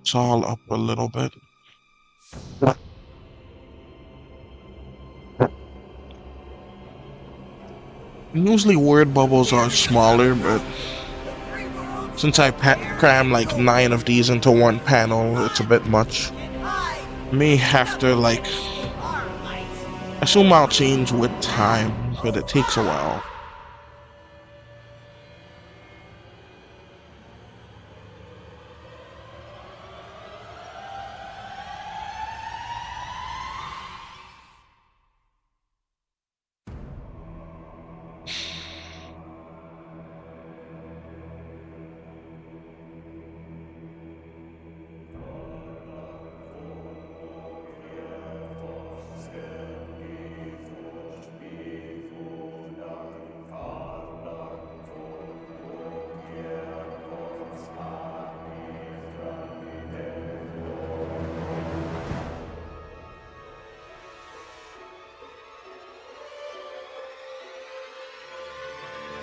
S1: It's all up a little bit. Usually word bubbles are smaller, but since I cram like 9 of these into one panel, it's a bit much. May have to like, I assume I'll change with time, but it takes a while.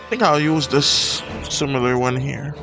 S1: I think I'll use this similar one here.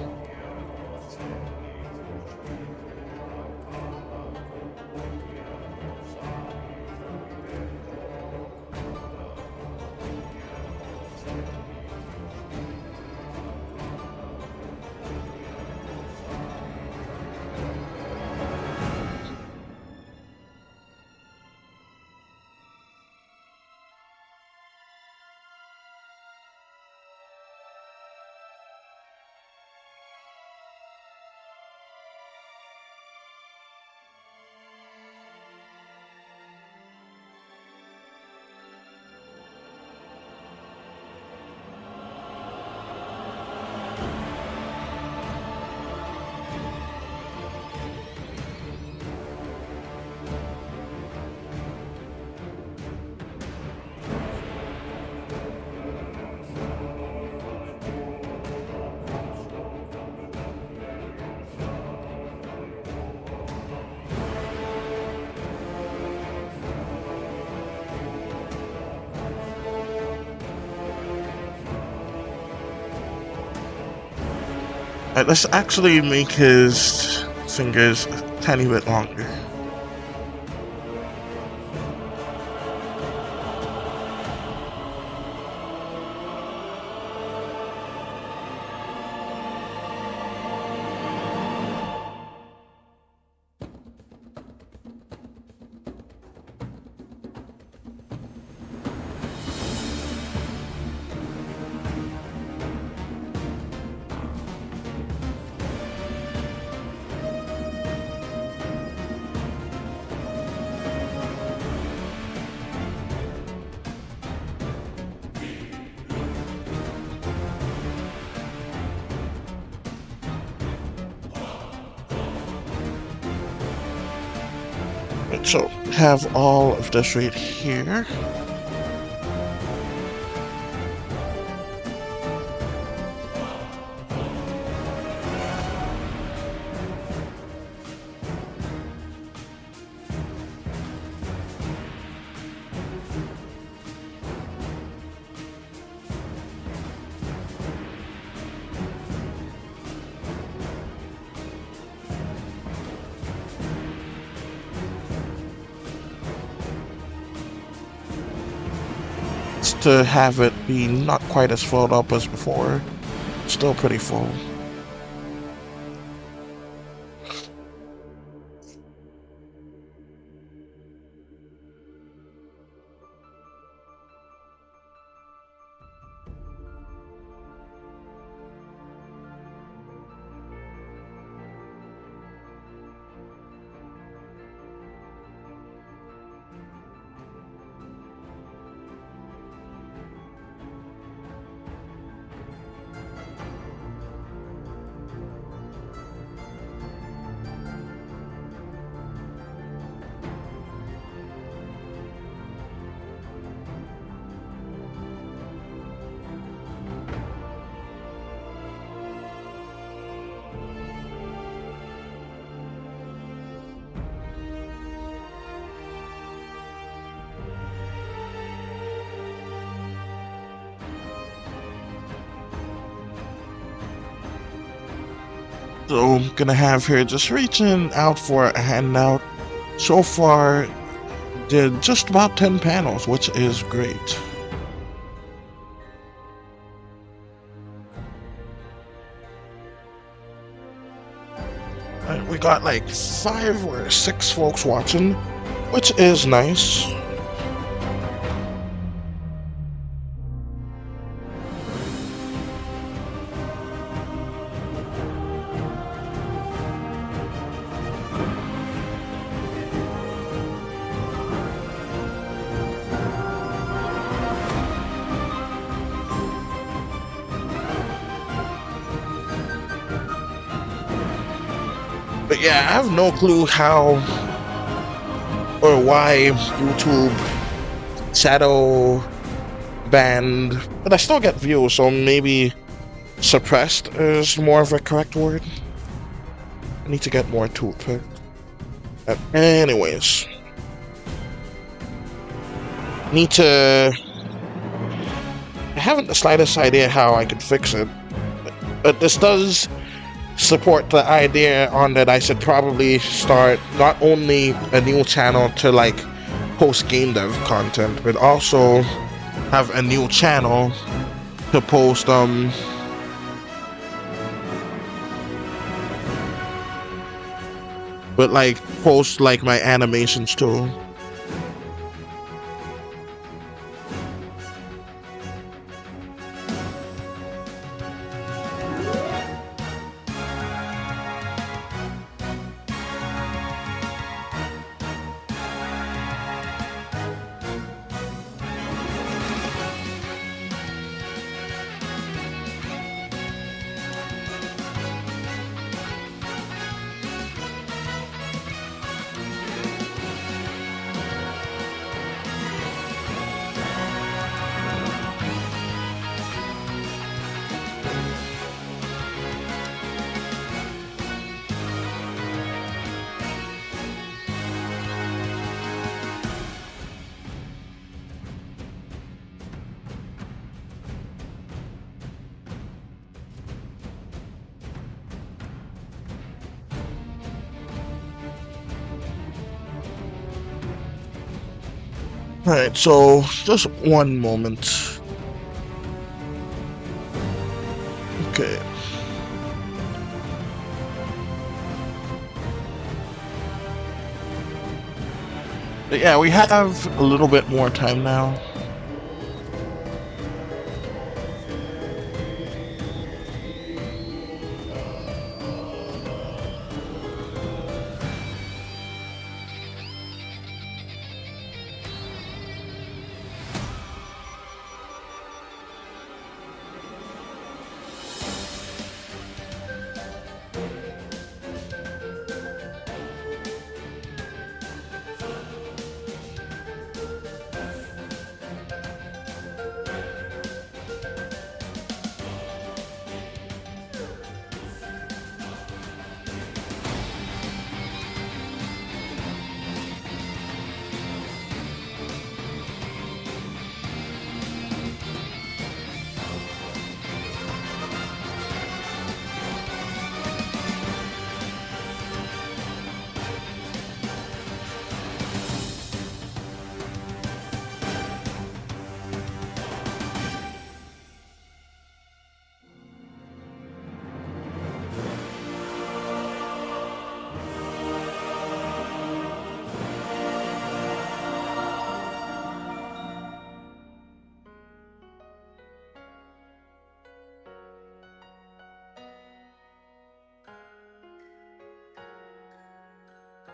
S1: Alright, let's actually make his fingers a tiny bit longer. So have all of this right here. To have it be not quite as filled up as before, still pretty full. So I'm gonna have her just reaching out for a handout. So far, did just about 10 panels, which is great. We got like 5 or 6 folks watching, which is nice. But yeah, I have no clue how or why YouTube shadow banned, but I still get views, so maybe suppressed is more of a correct word. I need to get more toothpick. Anyways, need to I haven't the slightest idea how I could fix it, but this does support the idea on that I should probably start not only a new channel to like post game dev content, but also have a new channel to post but like post like my animations too. Alright, so just one moment. Okay. But yeah, we have a little bit more time now.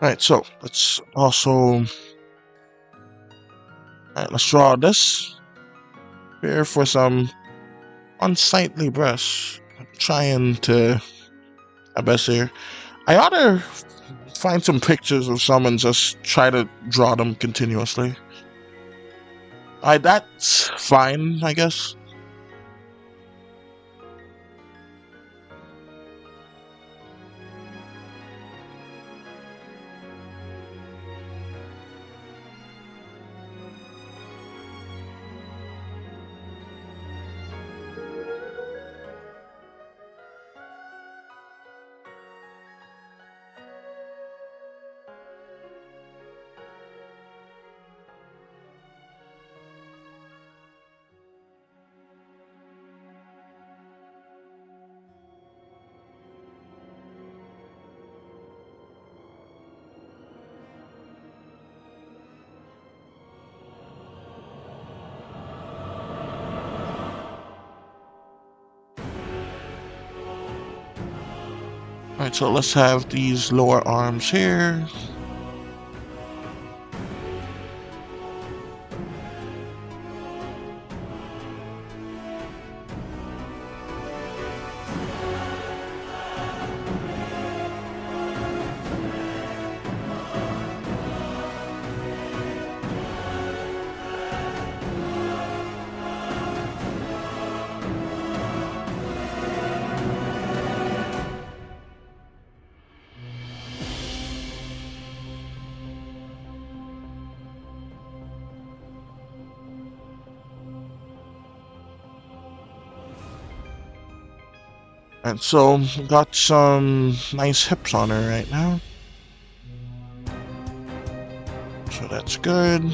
S1: Alright, so let's also let's draw this here for some unsightly breasts. I'm trying to my best here. I ought to find some pictures of some and just try to draw them continuously. That's fine, I guess. Alright, so let's have these lower arms here. And so, got some nice hips on her right now. So that's good.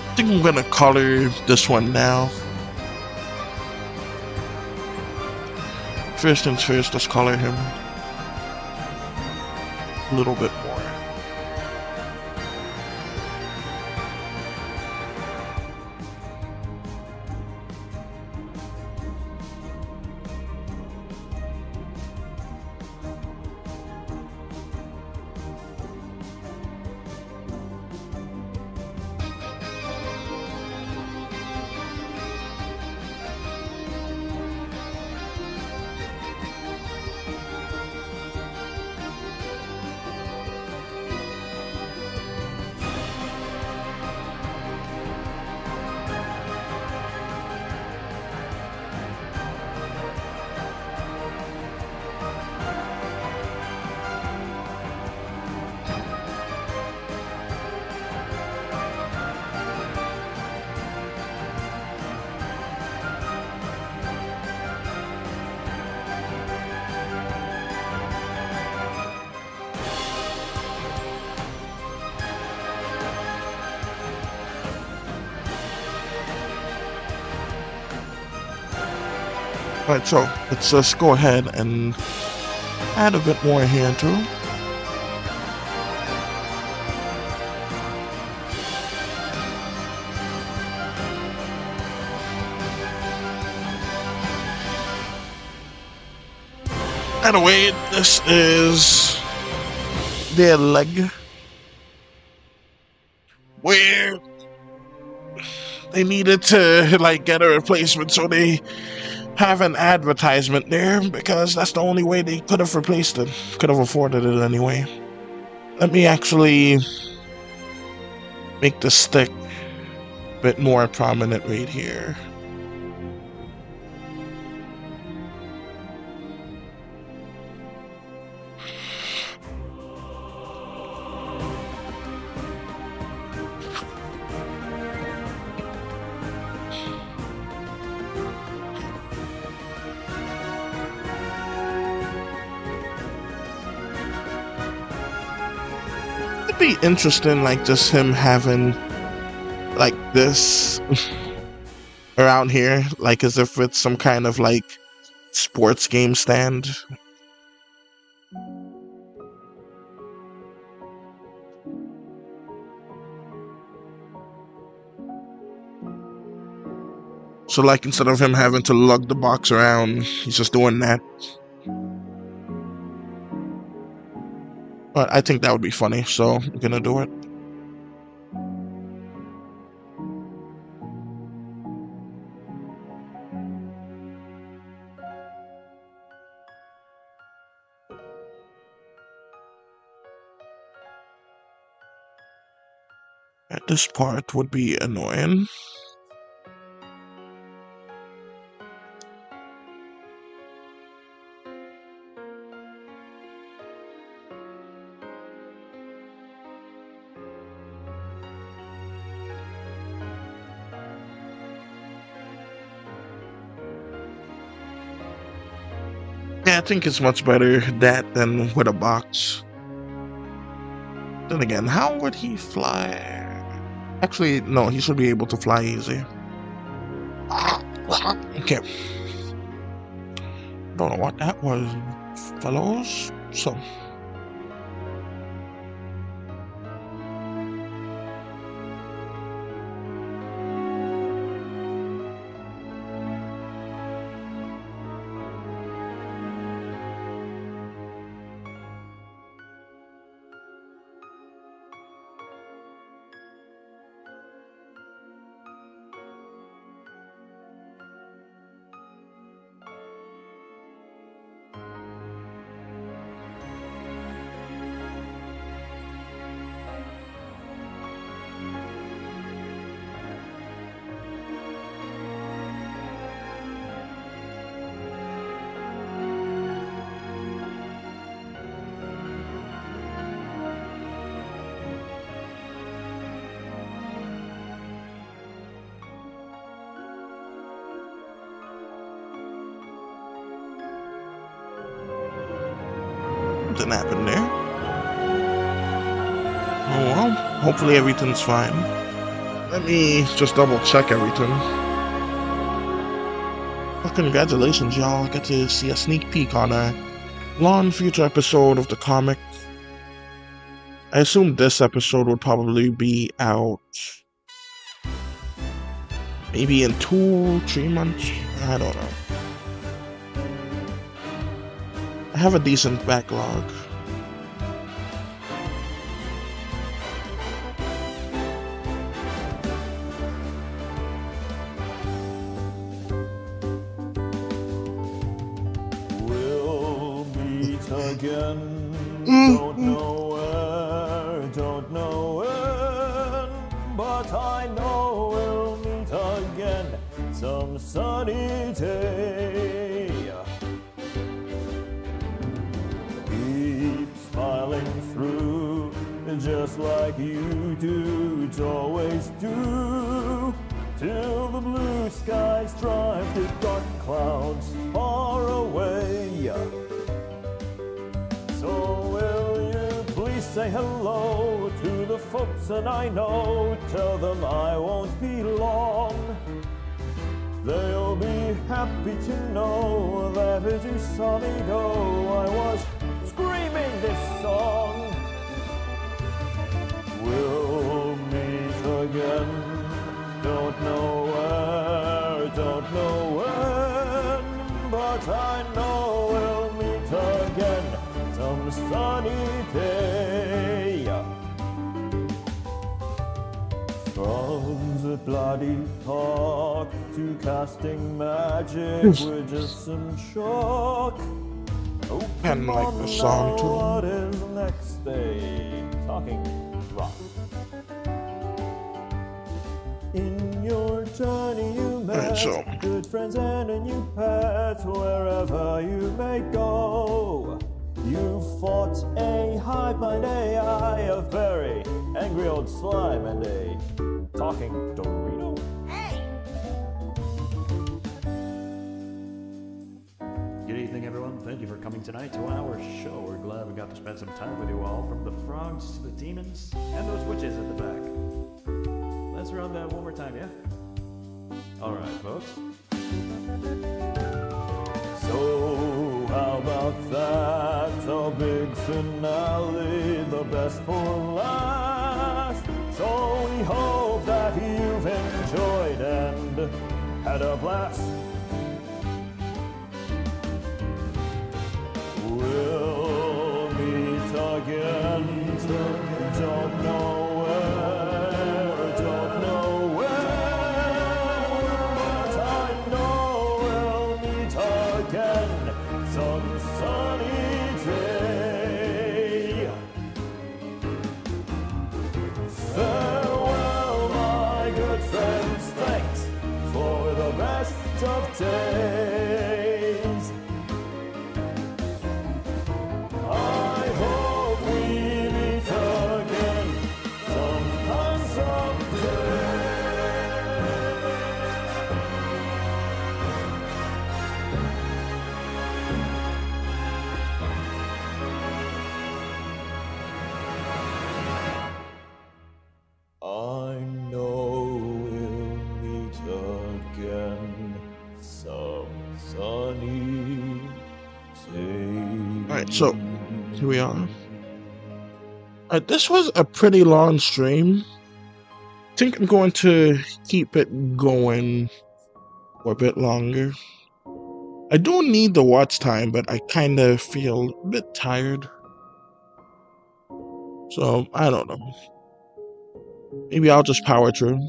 S1: I think I'm gonna color this one now. First things first, let's color him a little bit more. Alright, so let's just go ahead and add a bit more here too. By the way, this is their leg, where they needed to like get a replacement, so they have an advertisement there because that's the only way they could have replaced it, could have afforded it anyway. Let me actually make the stick a bit more prominent right here. Be interesting, like just him having like this around here, like as if it's some kind of like sports game stand. So like instead of him having to lug the box around, he's just doing that. But I think that would be funny, so I'm gonna do it. This part would be annoying. Yeah, I think it's much better that than with a box. Then again, how would he fly? Actually, no, he should be able to fly easy. Okay. Don't know what that was, fellows. So. something happened there. Oh well, hopefully everything's fine. Let me just double check everything. Well, congratulations, y'all. I got to see a sneak peek on a long future episode of the comic. I assume this episode would probably be out maybe in 2-3 months. I don't know. I have a decent backlog.
S5: We'll meet again. Don't know where, don't know when, but I know we'll meet again some sunny day. Keep smiling through, just like you do, always do, till the blue skies drive the dark clouds far away. So will you please say hello to the folks that I know, tell them I won't be long. They'll be happy to know that as you saw me go, I was screaming this song. We'll meet again, don't know where, don't know when, but I know we'll meet again some sunny day. From the bloody talk to casting magic with just some chalk. Oh,
S1: Kinda like the song, too.
S5: what is next day? Talking rock. In your journey you met
S1: so-
S5: good friends and a new pet wherever you may go. You fought a hive mind AI, a very angry old slime, and a talking Dorito.
S2: Hey!
S6: Good evening, everyone. Thank you for coming tonight to our show. We're glad we got to spend some time with you all, from the frogs to the demons and those witches at the back. Let's run that one more time, yeah? All right, folks.
S5: So how about that? A big finale, the best for last. So we hope that you've enjoyed and had a blast. We'll meet again. Don't know where, don't know when, but I know we'll meet again some sunny day. Farewell, my good friends, thanks for the best of days. I hope we meet again sometime, someday. I know we'll meet again some sunny day.
S1: Alright, so here we are. Alright, this was a pretty long stream. I think I'm going to keep it going for a bit longer. I do need the watch time, but I kind of feel a bit tired. So, I don't know. Maybe I'll just power through.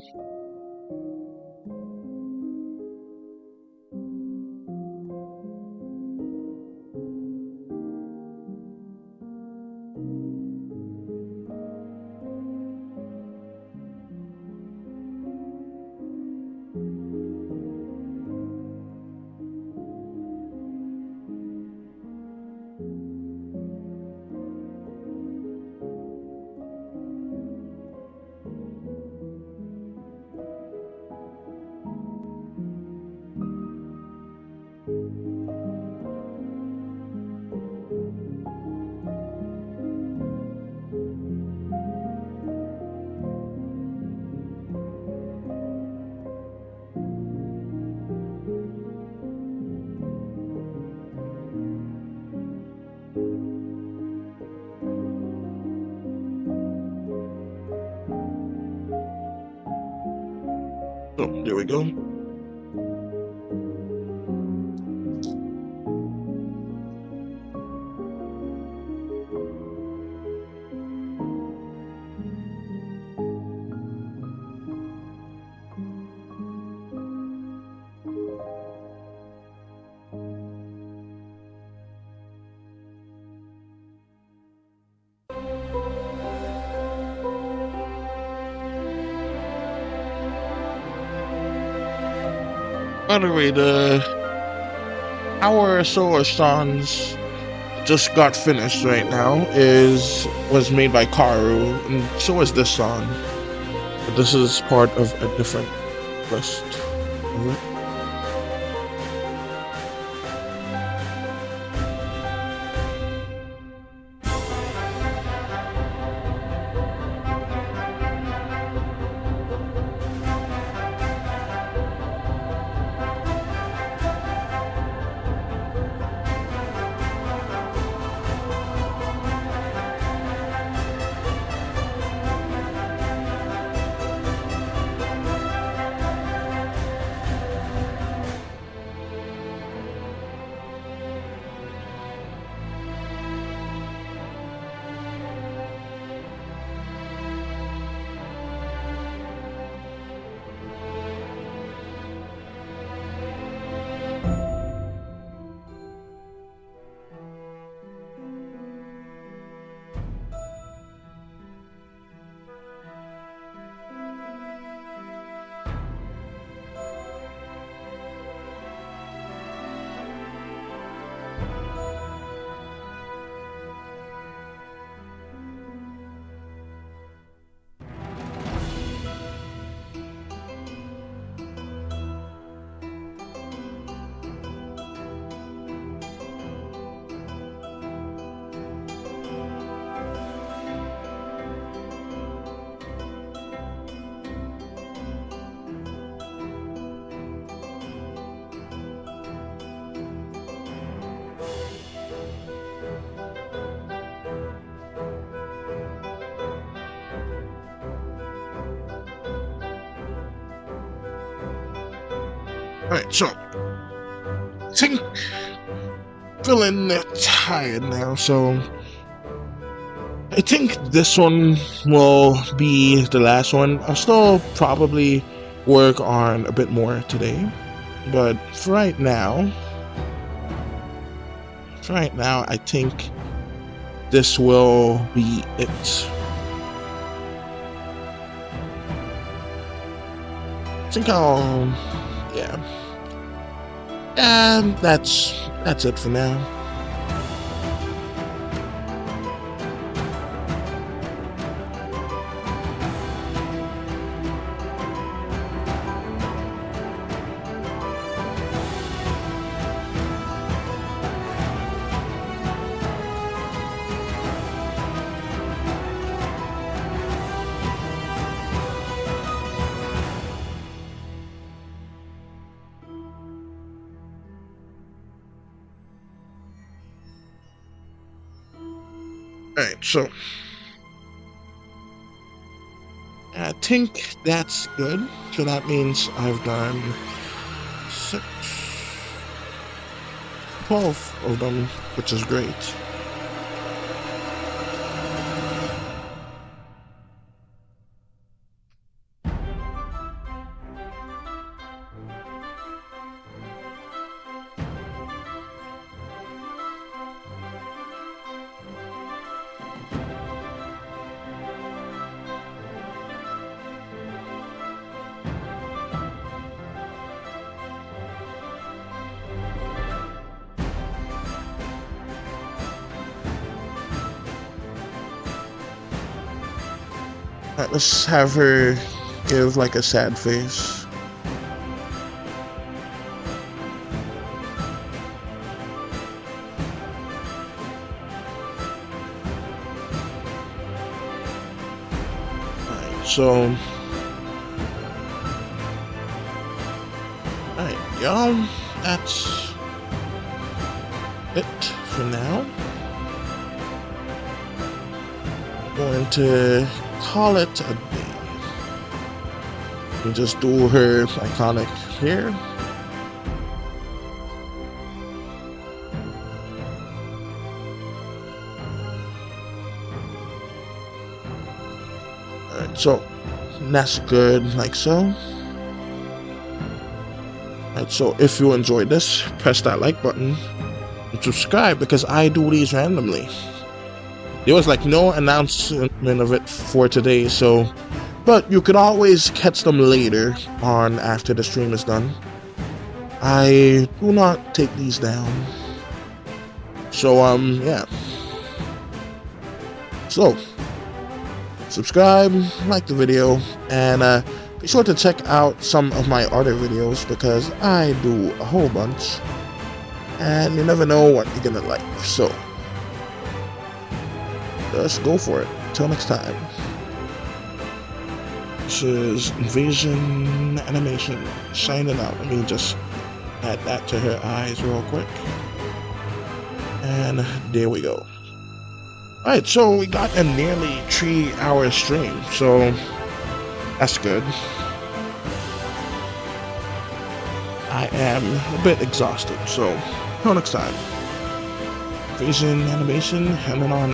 S1: So there we go. By the way, the hour or so of songs just got finished right now was made by Karu, and so is this song. But this is part of a different list. Over. Alright, so I think feeling tired now, so I think this one will be the last one. I'll still probably work on a bit more today, but for right now, I think this will be it. I think and that's it for now. Alright, so I think that's good. So that means I've done 12 of them, which is great. Alright, let's have her give like a sad face. Alright, so alright, y'all, that's it for now. Going to call it a day. You just do her iconic here. Alright, so that's good, like so. Alright, so if you enjoyed this, press that like button and subscribe, because I do these randomly. There was like no announcement of it for today, so, but you could always catch them later on after the stream is done. I do not take these down. So yeah. So subscribe, like the video, and be sure to check out some of my other videos, because I do a whole bunch and you never know what you're gonna like. So just go for it. Till next time. This is Invasion Animation signing out. Let me just add that to her eyes real quick. And there we go. Alright, so we got a nearly 3-hour stream, so that's good. I am a bit exhausted, so till next time. Invasion Animation, and then on.